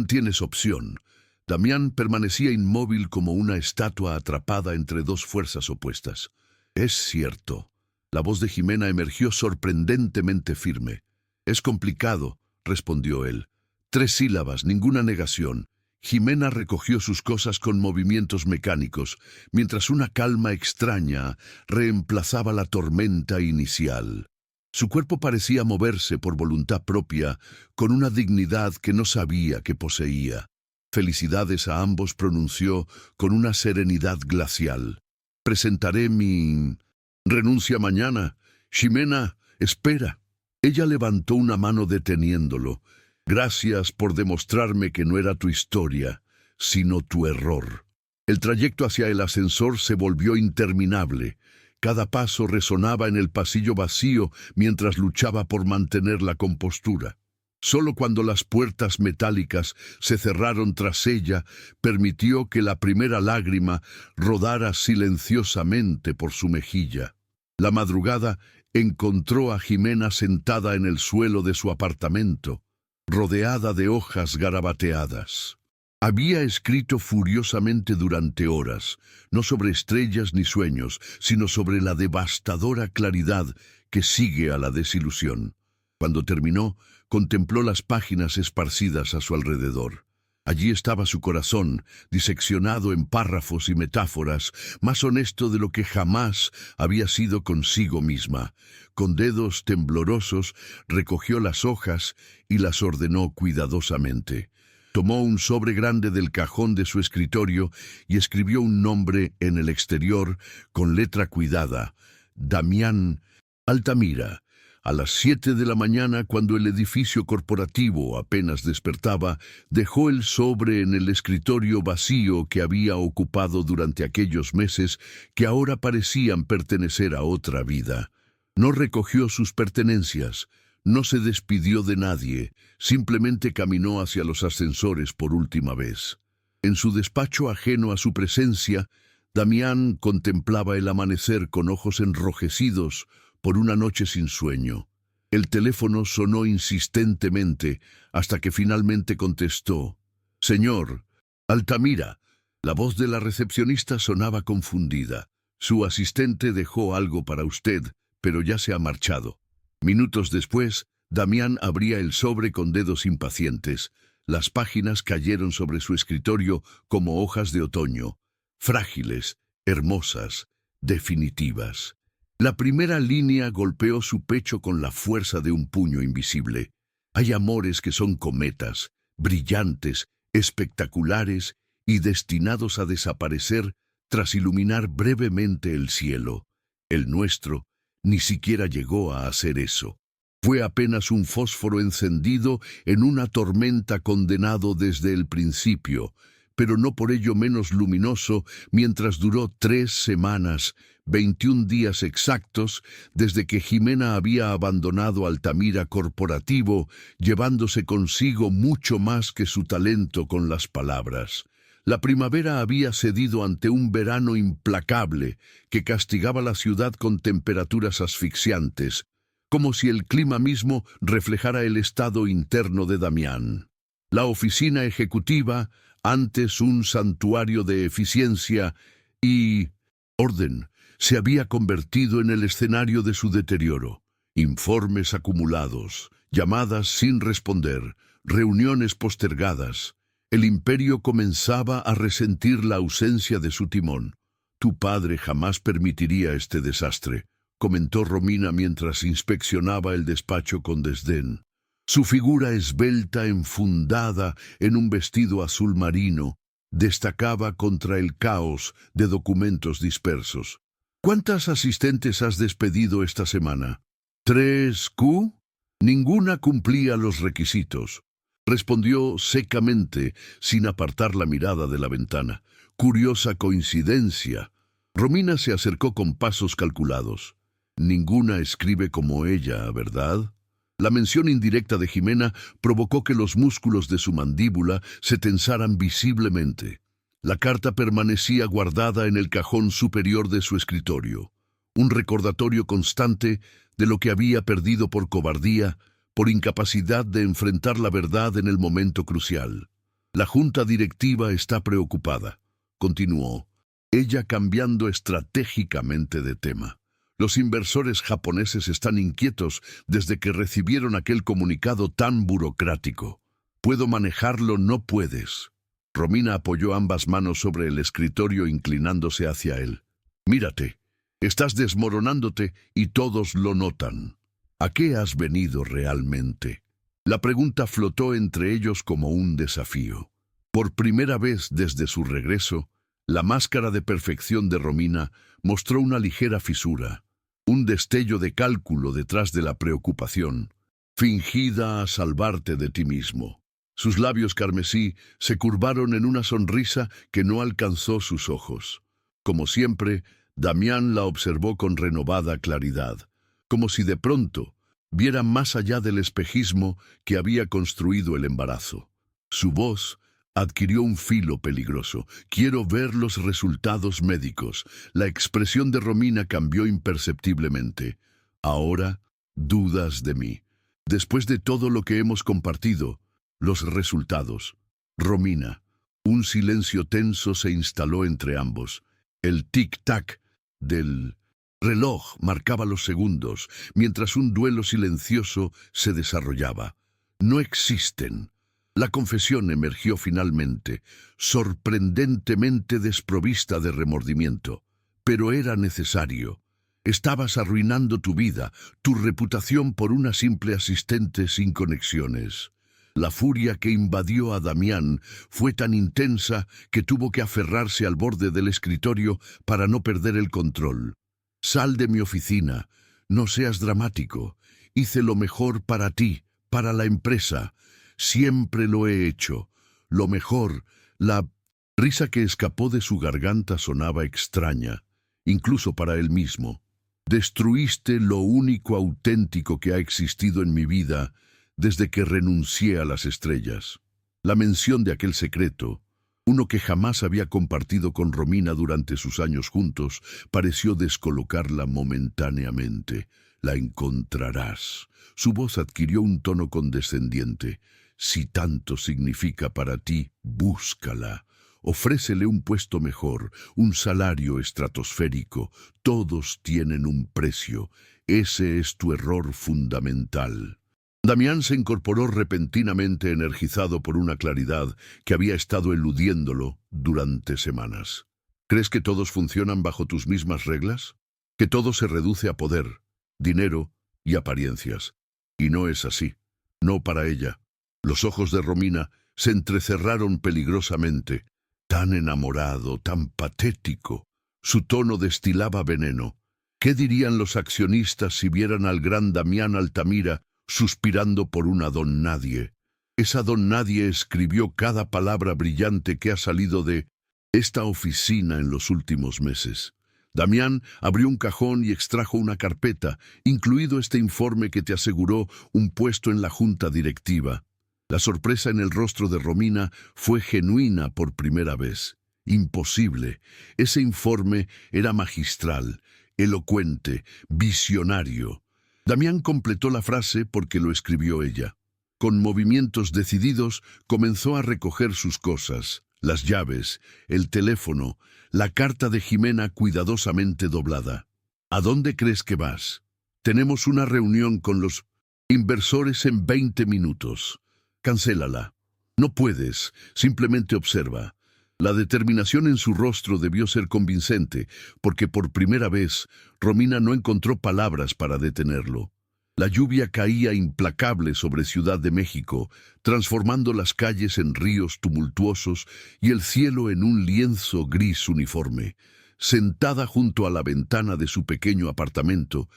Tienes opción. Damián permanecía inmóvil como una estatua atrapada entre dos fuerzas opuestas. Es cierto. La voz de Jimena emergió sorprendentemente firme. Es complicado, respondió él. 3 sílabas, ninguna negación. Jimena recogió sus cosas con movimientos mecánicos, mientras una calma extraña reemplazaba la tormenta inicial. Su cuerpo parecía moverse por voluntad propia, con una dignidad que no sabía que poseía. Felicidades a ambos, pronunció con una serenidad glacial. Presentaré mi renuncia mañana. Ximena, espera. Ella levantó una mano deteniéndolo. Gracias por demostrarme que no era tu historia, sino tu error. El trayecto hacia el ascensor se volvió interminable. Cada paso resonaba en el pasillo vacío mientras luchaba por mantener la compostura. Solo cuando las puertas metálicas se cerraron tras ella, permitió que la primera lágrima rodara silenciosamente por su mejilla. La madrugada encontró a Jimena sentada en el suelo de su apartamento, rodeada de hojas garabateadas. Había escrito furiosamente durante horas, no sobre estrellas ni sueños, sino sobre la devastadora claridad que sigue a la desilusión. Cuando terminó, contempló las páginas esparcidas a su alrededor. Allí estaba su corazón, diseccionado en párrafos y metáforas, más honesto de lo que jamás había sido consigo misma. Con dedos temblorosos recogió las hojas y las ordenó cuidadosamente. Tomó un sobre grande del cajón de su escritorio y escribió un nombre en el exterior con letra cuidada: Damián Altamira. A las 7 de la mañana, cuando el edificio corporativo apenas despertaba, dejó el sobre en el escritorio vacío que había ocupado durante aquellos meses que ahora parecían pertenecer a otra vida. No recogió sus pertenencias, no se despidió de nadie, simplemente caminó hacia los ascensores por última vez. En su despacho ajeno a su presencia, Damián contemplaba el amanecer con ojos enrojecidos por una noche sin sueño. El teléfono sonó insistentemente hasta que finalmente contestó. «Señor Altamira». La voz de la recepcionista sonaba confundida. «Su asistente dejó algo para usted, pero ya se ha marchado». Minutos después, Damián abría el sobre con dedos impacientes. Las páginas cayeron sobre su escritorio como hojas de otoño, frágiles, hermosas, definitivas. La primera línea golpeó su pecho con la fuerza de un puño invisible. Hay amores que son cometas, brillantes, espectaculares y destinados a desaparecer tras iluminar brevemente el cielo. El nuestro ni siquiera llegó a hacer eso. Fue apenas un fósforo encendido en una tormenta, condenado desde el principio, pero no por ello menos luminoso mientras duró 3 semanas, 21 días exactos, desde que Jimena había abandonado Altamira Corporativo, llevándose consigo mucho más que su talento con las palabras. La primavera había cedido ante un verano implacable que castigaba la ciudad con temperaturas asfixiantes, como si el clima mismo reflejara el estado interno de Damián. La oficina ejecutiva, antes un santuario de eficiencia y orden, se había convertido en el escenario de su deterioro. Informes acumulados, llamadas sin responder, reuniones postergadas. El imperio comenzaba a resentir la ausencia de su timón. «Tu padre jamás permitiría este desastre», comentó Romina mientras inspeccionaba el despacho con desdén. Su figura esbelta, enfundada en un vestido azul marino, destacaba contra el caos de documentos dispersos. «¿Cuántas asistentes has despedido esta semana?» «3, Q?» Ninguna cumplía los requisitos. Respondió secamente, sin apartar la mirada de la ventana. Curiosa coincidencia. Romina se acercó con pasos calculados. Ninguna escribe como ella, ¿verdad? La mención indirecta de Jimena provocó que los músculos de su mandíbula se tensaran visiblemente. La carta permanecía guardada en el cajón superior de su escritorio, un recordatorio constante de lo que había perdido por cobardía, por incapacidad de enfrentar la verdad en el momento crucial. La junta directiva está preocupada, continuó, ella cambiando estratégicamente de tema. Los inversores japoneses están inquietos desde que recibieron aquel comunicado tan burocrático. ¿Puedo manejarlo? No puedes. Romina apoyó ambas manos sobre el escritorio inclinándose hacia él. Mírate, estás desmoronándote y todos lo notan. ¿A qué has venido realmente? La pregunta flotó entre ellos como un desafío. Por primera vez desde su regreso, la máscara de perfección de Romina mostró una ligera fisura, un destello de cálculo detrás de la preocupación, fingida a salvarte de ti mismo. Sus labios carmesí se curvaron en una sonrisa que no alcanzó sus ojos. Como siempre, Damián la observó con renovada claridad, como si de pronto viera más allá del espejismo que había construido el embarazo. Su voz adquirió un filo peligroso. Quiero ver los resultados médicos. La expresión de Romina cambió imperceptiblemente. Ahora, dudas de mí. Después de todo lo que hemos compartido, los resultados. Romina. Un silencio tenso se instaló entre ambos. El tic-tac del reloj marcaba los segundos, mientras un duelo silencioso se desarrollaba. No existen. La confesión emergió finalmente, sorprendentemente desprovista de remordimiento. Pero era necesario. Estabas arruinando tu vida, tu reputación por una simple asistente sin conexiones. La furia que invadió a Damián fue tan intensa que tuvo que aferrarse al borde del escritorio para no perder el control. Sal de mi oficina, no seas dramático. Hice lo mejor para ti, para la empresa. Siempre lo he hecho. Lo mejor. La risa que escapó de su garganta sonaba extraña, incluso para él mismo. Destruiste lo único auténtico que ha existido en mi vida desde que renuncié a las estrellas. La mención de aquel secreto, uno que jamás había compartido con Romina durante sus años juntos, pareció descolocarla momentáneamente. La encontrarás. Su voz adquirió un tono condescendiente. Si tanto significa para ti, búscala. Ofrécele un puesto mejor, un salario estratosférico. Todos tienen un precio. Ese es tu error fundamental. Damián se incorporó repentinamente energizado por una claridad que había estado eludiéndolo durante semanas. ¿Crees que todos funcionan bajo tus mismas reglas? ¿Que todo se reduce a poder, dinero y apariencias? Y no es así. No para ella. Los ojos de Romina se entrecerraron peligrosamente. Tan enamorado, tan patético. Su tono destilaba veneno. ¿Qué dirían los accionistas si vieran al gran Damián Altamira suspirando por una don nadie? Esa don nadie escribió cada palabra brillante que ha salido de esta oficina en los últimos meses. Damián abrió un cajón y extrajo una carpeta, incluido este informe que te aseguró un puesto en la junta directiva. La sorpresa en el rostro de Romina fue genuina por primera vez. Imposible. Ese informe era magistral, elocuente, visionario. Damián completó la frase porque lo escribió ella. Con movimientos decididos comenzó a recoger sus cosas, las llaves, el teléfono, la carta de Jimena cuidadosamente doblada. ¿A dónde crees que vas? Tenemos una reunión con los inversores en 20 minutos. Cancélala. No puedes, simplemente observa. La determinación en su rostro debió ser convincente, porque por primera vez Romina no encontró palabras para detenerlo. La lluvia caía implacable sobre Ciudad de México, transformando las calles en ríos tumultuosos y el cielo en un lienzo gris uniforme. Sentada junto a la ventana de su pequeño apartamento,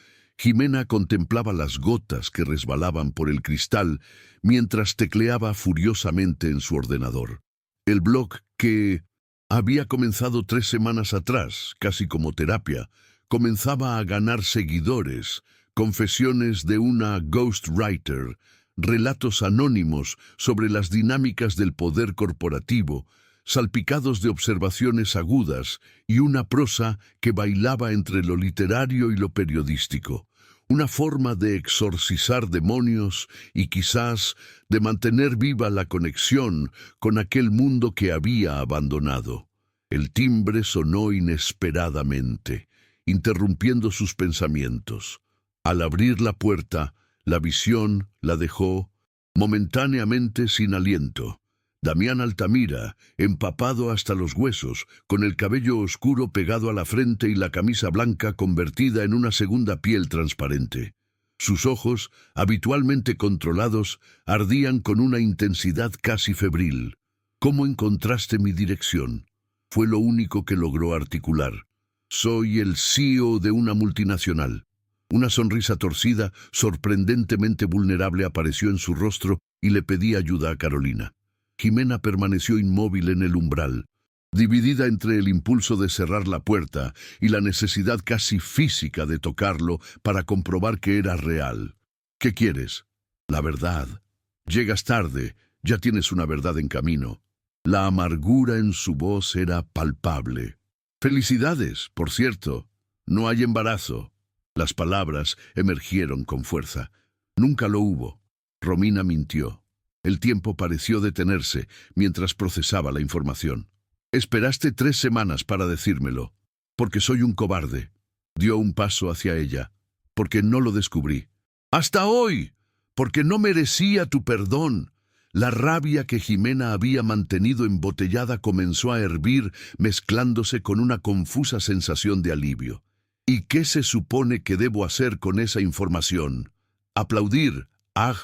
Jimena contemplaba las gotas que resbalaban por el cristal mientras tecleaba furiosamente en su ordenador. El blog que había comenzado 3 semanas atrás, casi como terapia, comenzaba a ganar seguidores, confesiones de una ghostwriter, relatos anónimos sobre las dinámicas del poder corporativo, salpicados de observaciones agudas y una prosa que bailaba entre lo literario y lo periodístico. Una forma de exorcizar demonios y quizás de mantener viva la conexión con aquel mundo que había abandonado. El timbre sonó inesperadamente, interrumpiendo sus pensamientos. Al abrir la puerta, la visión la dejó momentáneamente sin aliento. Damián Altamira, empapado hasta los huesos, con el cabello oscuro pegado a la frente y la camisa blanca convertida en una segunda piel transparente. Sus ojos, habitualmente controlados, ardían con una intensidad casi febril. «¿Cómo encontraste mi dirección?», fue lo único que logró articular. «Soy el CEO de una multinacional». Una sonrisa torcida, sorprendentemente vulnerable, apareció en su rostro y le pedí ayuda a Carolina. Jimena permaneció inmóvil en el umbral, dividida entre el impulso de cerrar la puerta y la necesidad casi física de tocarlo para comprobar que era real. «¿Qué quieres?». «La verdad». «Llegas tarde, ya tienes una verdad en camino». La amargura en su voz era palpable. «Felicidades, por cierto. No hay embarazo». Las palabras emergieron con fuerza. «Nunca lo hubo». Romina mintió. El tiempo pareció detenerse mientras procesaba la información. «Esperaste 3 semanas para decírmelo. Porque soy un cobarde». Dio un paso hacia ella. «Porque no lo descubrí». «¡Hasta hoy! Porque no merecía tu perdón». La rabia que Jimena había mantenido embotellada comenzó a hervir, mezclándose con una confusa sensación de alivio. «¿Y qué se supone que debo hacer con esa información? ¿Aplaudir? Ah,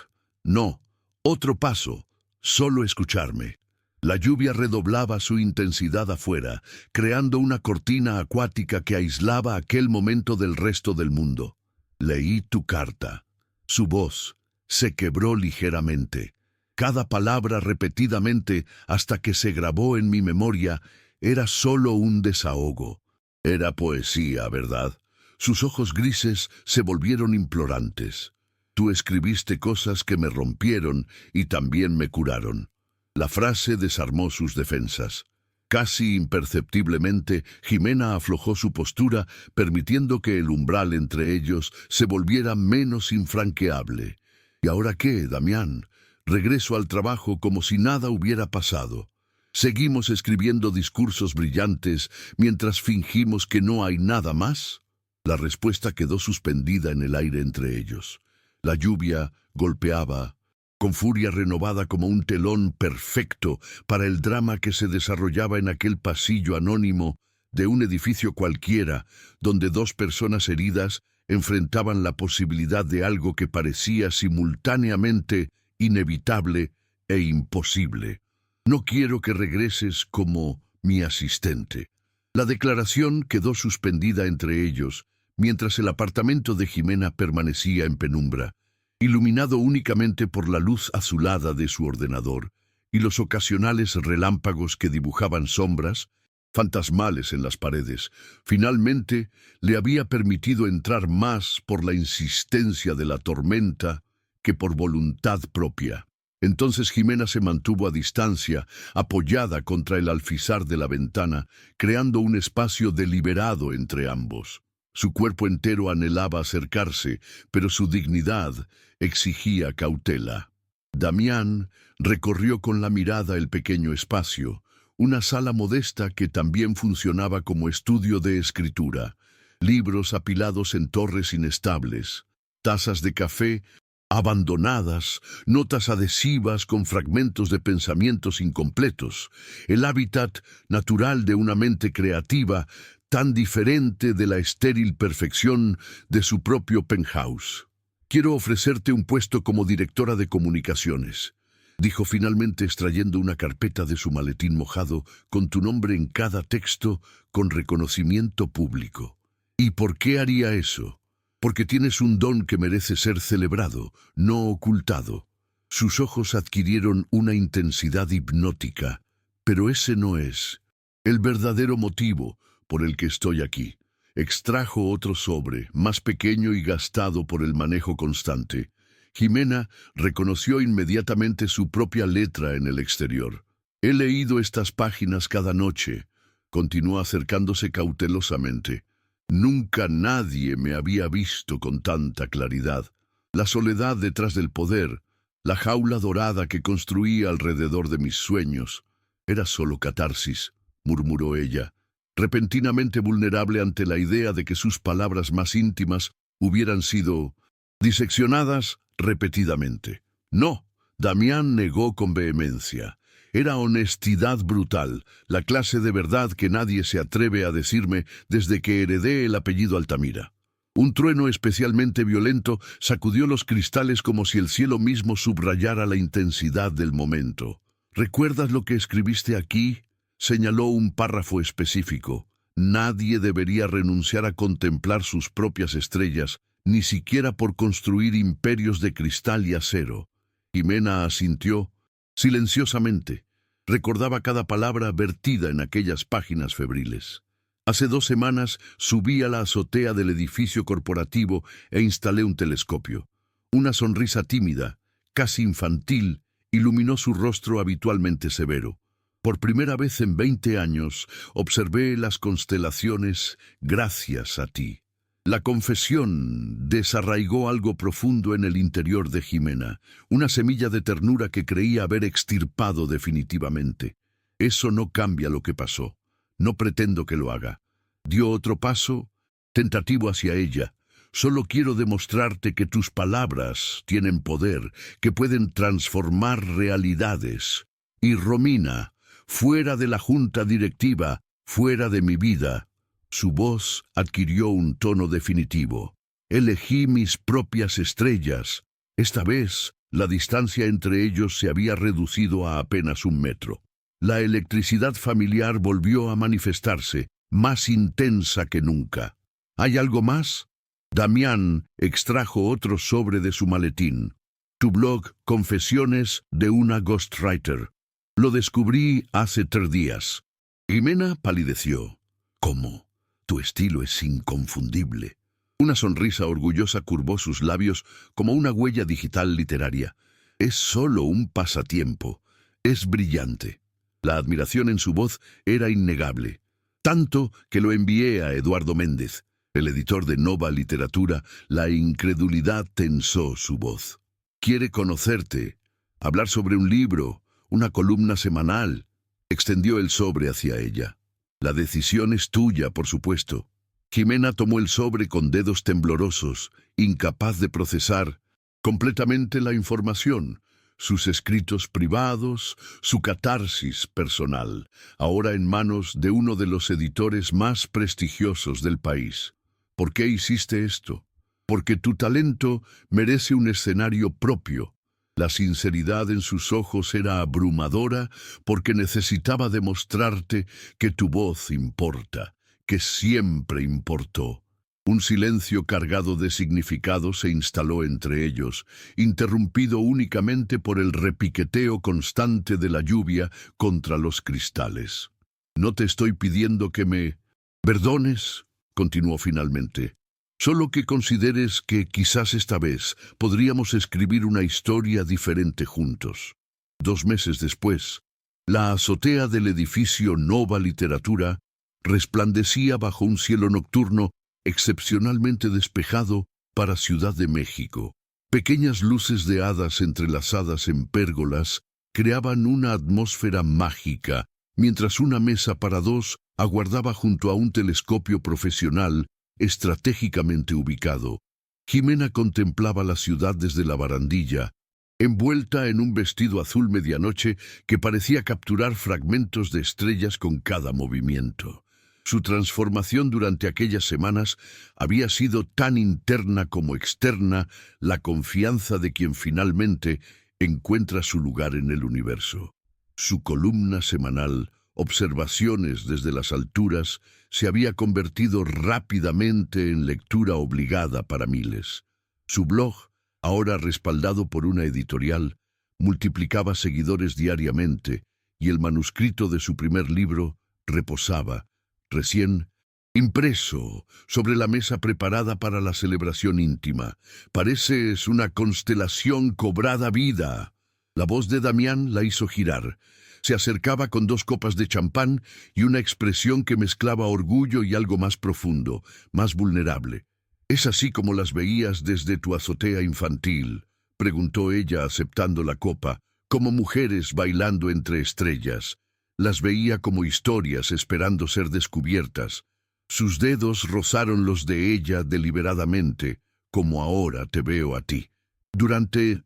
no. Otro paso, solo escucharme». La lluvia redoblaba su intensidad afuera, creando una cortina acuática que aislaba aquel momento del resto del mundo. «Leí tu carta». Su voz se quebró ligeramente. Cada palabra repetidamente hasta que se grabó en mi memoria era solo un desahogo. Era poesía, ¿verdad? Sus ojos grises se volvieron implorantes. «Tú escribiste cosas que me rompieron y también me curaron». La frase desarmó sus defensas. Casi imperceptiblemente, Jimena aflojó su postura, permitiendo que el umbral entre ellos se volviera menos infranqueable. «¿Y ahora qué, Damián?». «Regreso al trabajo como si nada hubiera pasado. ¿Seguimos escribiendo discursos brillantes mientras fingimos que no hay nada más?». La respuesta quedó suspendida en el aire entre ellos. La lluvia golpeaba, con furia renovada, como un telón perfecto para el drama que se desarrollaba en aquel pasillo anónimo de un edificio cualquiera, donde 2 personas heridas enfrentaban la posibilidad de algo que parecía simultáneamente inevitable e imposible. «No quiero que regreses como mi asistente». La declaración quedó suspendida entre ellos, mientras el apartamento de Jimena permanecía en penumbra, iluminado únicamente por la luz azulada de su ordenador y los ocasionales relámpagos que dibujaban sombras fantasmales en las paredes. Finalmente, le había permitido entrar más por la insistencia de la tormenta que por voluntad propia. Entonces Jimena se mantuvo a distancia, apoyada contra el alfizar de la ventana, creando un espacio deliberado entre ambos. Su cuerpo entero anhelaba acercarse, pero su dignidad exigía cautela. Damián recorrió con la mirada el pequeño espacio, una sala modesta que también funcionaba como estudio de escritura, libros apilados en torres inestables, tazas de café abandonadas, notas adhesivas con fragmentos de pensamientos incompletos, el hábitat natural de una mente creativa tan diferente de la estéril perfección de su propio penthouse. «Quiero ofrecerte un puesto como directora de comunicaciones», dijo finalmente, extrayendo una carpeta de su maletín mojado con tu nombre en cada texto con reconocimiento público. «¿Y por qué haría eso?». porque tienes un don que merece ser celebrado, no ocultado. Sus ojos adquirieron una intensidad hipnótica, pero ese no es el verdadero motivo por el que estoy aquí. Extrajo otro sobre, más pequeño y gastado por el manejo constante. Jimena reconoció inmediatamente su propia letra en el exterior. He leído estas páginas cada noche, continuó acercándose cautelosamente. Nunca nadie me había visto con tanta claridad. La soledad detrás del poder, la jaula dorada que construía alrededor de mis sueños. Era solo catarsis, murmuró ella, repentinamente vulnerable ante la idea de que sus palabras más íntimas hubieran sido diseccionadas repetidamente. No, Damián negó con vehemencia. Era honestidad brutal, la clase de verdad que nadie se atreve a decirme desde que heredé el apellido Altamira. Un trueno especialmente violento sacudió los cristales como si el cielo mismo subrayara la intensidad del momento. ¿Recuerdas lo que escribiste aquí? Señaló un párrafo específico. Nadie debería renunciar a contemplar sus propias estrellas, ni siquiera por construir imperios de cristal y acero. Jimena asintió silenciosamente. Recordaba cada palabra vertida en aquellas páginas febriles. Hace 2 semanas subí a la azotea del edificio corporativo e instalé un telescopio. Una sonrisa tímida, casi infantil, iluminó su rostro habitualmente severo. Por primera vez en 20 años observé las constelaciones gracias a ti. La confesión desarraigó algo profundo en el interior de Jimena, una semilla de ternura que creía haber extirpado definitivamente. Eso no cambia lo que pasó. No pretendo que lo haga. Dio otro paso, tentativo hacia ella. Solo quiero demostrarte que tus palabras tienen poder, que pueden transformar realidades. Y Romina, fuera de la junta directiva, fuera de mi vida. Su voz adquirió un tono definitivo. Elegí mis propias estrellas. Esta vez, la distancia entre ellos se había reducido a apenas 1 metro. La electricidad familiar volvió a manifestarse, más intensa que nunca. ¿Hay algo más? Damián extrajo otro sobre de su maletín. Tu blog, Confesiones de una Ghostwriter. Lo descubrí hace 3 días. Jimena palideció. ¿Cómo? Tu estilo es inconfundible. Una sonrisa orgullosa curvó sus labios como una huella digital literaria. Es solo un pasatiempo. Es brillante. La admiración en su voz era innegable. Tanto que lo envié a Eduardo Méndez, el editor de Nova Literatura. La incredulidad tensó su voz. Quiere conocerte, hablar sobre un libro, una columna semanal. Extendió el sobre hacia ella. La decisión es tuya, por supuesto. Jimena tomó el sobre con dedos temblorosos, incapaz de procesar completamente la información, sus escritos privados, su catarsis personal, ahora en manos de uno de los editores más prestigiosos del país. ¿Por qué hiciste esto? Porque tu talento merece un escenario propio. La sinceridad en sus ojos era abrumadora porque necesitaba demostrarte que tu voz importa, que siempre importó. Un silencio cargado de significado se instaló entre ellos, interrumpido únicamente por el repiqueteo constante de la lluvia contra los cristales. No te estoy pidiendo que me perdones, continuó finalmente. Solo que consideres que quizás esta vez podríamos escribir una historia diferente juntos. 2 meses después, la azotea del edificio Nova Literatura resplandecía bajo un cielo nocturno excepcionalmente despejado para Ciudad de México. Pequeñas luces de hadas entrelazadas en pérgolas creaban una atmósfera mágica, mientras una mesa para 2 aguardaba junto a un telescopio profesional estratégicamente ubicado. Jimena contemplaba la ciudad desde la barandilla, envuelta en un vestido azul medianoche que parecía capturar fragmentos de estrellas con cada movimiento. Su transformación durante aquellas semanas había sido tan interna como externa, la confianza de quien finalmente encuentra su lugar en el universo. Su columna semanal Observaciones desde las alturas se había convertido rápidamente en lectura obligada para miles. Su blog, ahora respaldado por una editorial, multiplicaba seguidores diariamente y el manuscrito de su primer libro reposaba, recién impreso, sobre la mesa preparada para la celebración íntima. Pareces una constelación cobrada vida. La voz de Damián la hizo girar. Se acercaba con 2 copas de champán y una expresión que mezclaba orgullo y algo más profundo, más vulnerable. «¿Es así como las veías desde tu azotea infantil?», preguntó ella aceptando la copa, «como mujeres bailando entre estrellas». Las veía como historias esperando ser descubiertas. Sus dedos rozaron los de ella deliberadamente, como ahora te veo a ti. Durante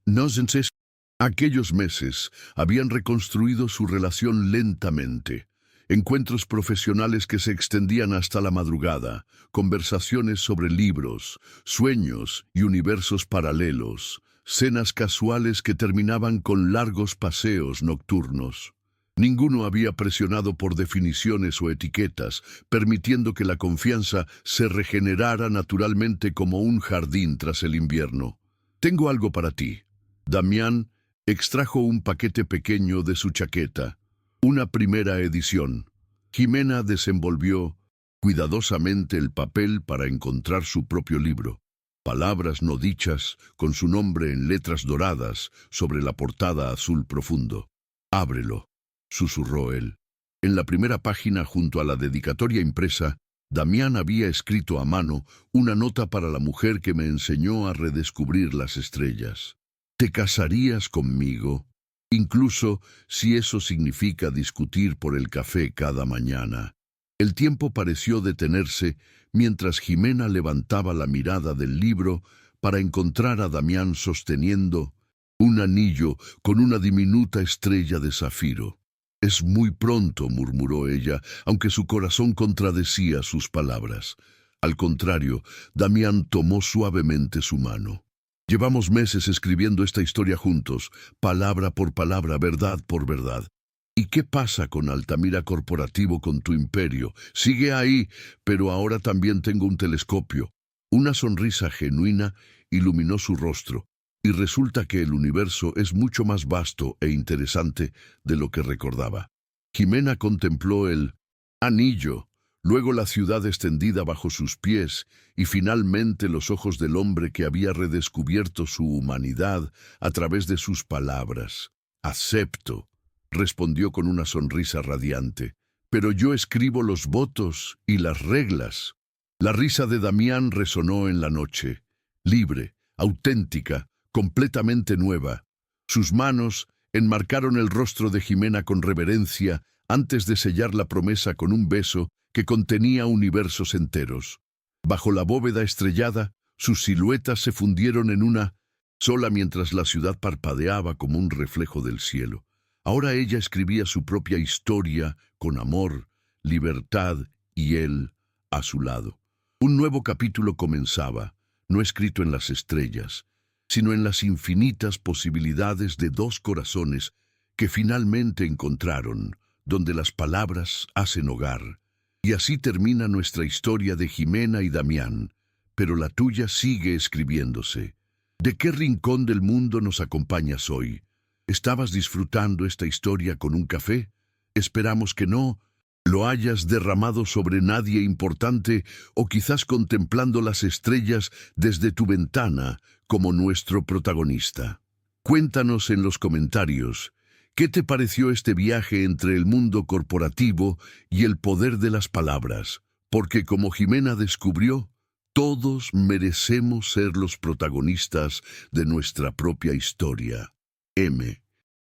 aquellos meses habían reconstruido su relación lentamente. Encuentros profesionales que se extendían hasta la madrugada, conversaciones sobre libros, sueños y universos paralelos, cenas casuales que terminaban con largos paseos nocturnos. Ninguno había presionado por definiciones o etiquetas, permitiendo que la confianza se regenerara naturalmente como un jardín tras el invierno. «Tengo algo para ti». Damián extrajo un paquete pequeño de su chaqueta, una primera edición. Jimena desenvolvió cuidadosamente el papel para encontrar su propio libro. Palabras no dichas, con su nombre en letras doradas sobre la portada azul profundo. «Ábrelo», susurró él. En la primera página, junto a la dedicatoria impresa, Damián había escrito a mano una nota para la mujer que me enseñó a redescubrir las estrellas. «¿Te casarías conmigo? Incluso si eso significa discutir por el café cada mañana». El tiempo pareció detenerse mientras Jimena levantaba la mirada del libro para encontrar a Damián sosteniendo un anillo con una diminuta estrella de zafiro. «Es muy pronto», murmuró ella, aunque su corazón contradecía sus palabras. Al contrario, Damián tomó suavemente su mano. «Llevamos meses escribiendo esta historia juntos, palabra por palabra, verdad por verdad. ¿Y qué pasa con Altamira Corporativo, con tu imperio? Sigue ahí, pero ahora también tengo un telescopio». Una sonrisa genuina iluminó su rostro, y resulta que el universo es mucho más vasto e interesante de lo que recordaba. Jimena contempló el anillo, luego la ciudad extendida bajo sus pies y finalmente los ojos del hombre que había redescubierto su humanidad a través de sus palabras. «Acepto», respondió con una sonrisa radiante, «pero yo escribo los votos y las reglas». La risa de Damián resonó en la noche, libre, auténtica, completamente nueva. Sus manos enmarcaron el rostro de Jimena con reverencia antes de sellar la promesa con un beso que contenía universos enteros. Bajo la bóveda estrellada, sus siluetas se fundieron en una sola mientras la ciudad parpadeaba como un reflejo del cielo. Ahora ella escribía su propia historia con amor, libertad y él a su lado. Un nuevo capítulo comenzaba, no escrito en las estrellas, sino en las infinitas posibilidades de 2 corazones que finalmente encontraron, donde las palabras hacen hogar. Y así termina nuestra historia de Jimena y Damián, pero la tuya sigue escribiéndose. ¿De qué rincón del mundo nos acompañas hoy? ¿Estabas disfrutando esta historia con un café? Esperamos que no lo hayas derramado sobre nadie importante o quizás contemplando las estrellas desde tu ventana como nuestro protagonista. Cuéntanos en los comentarios, ¿qué te pareció este viaje entre el mundo corporativo y el poder de las palabras? Porque como Jimena descubrió, todos merecemos ser los protagonistas de nuestra propia historia. M.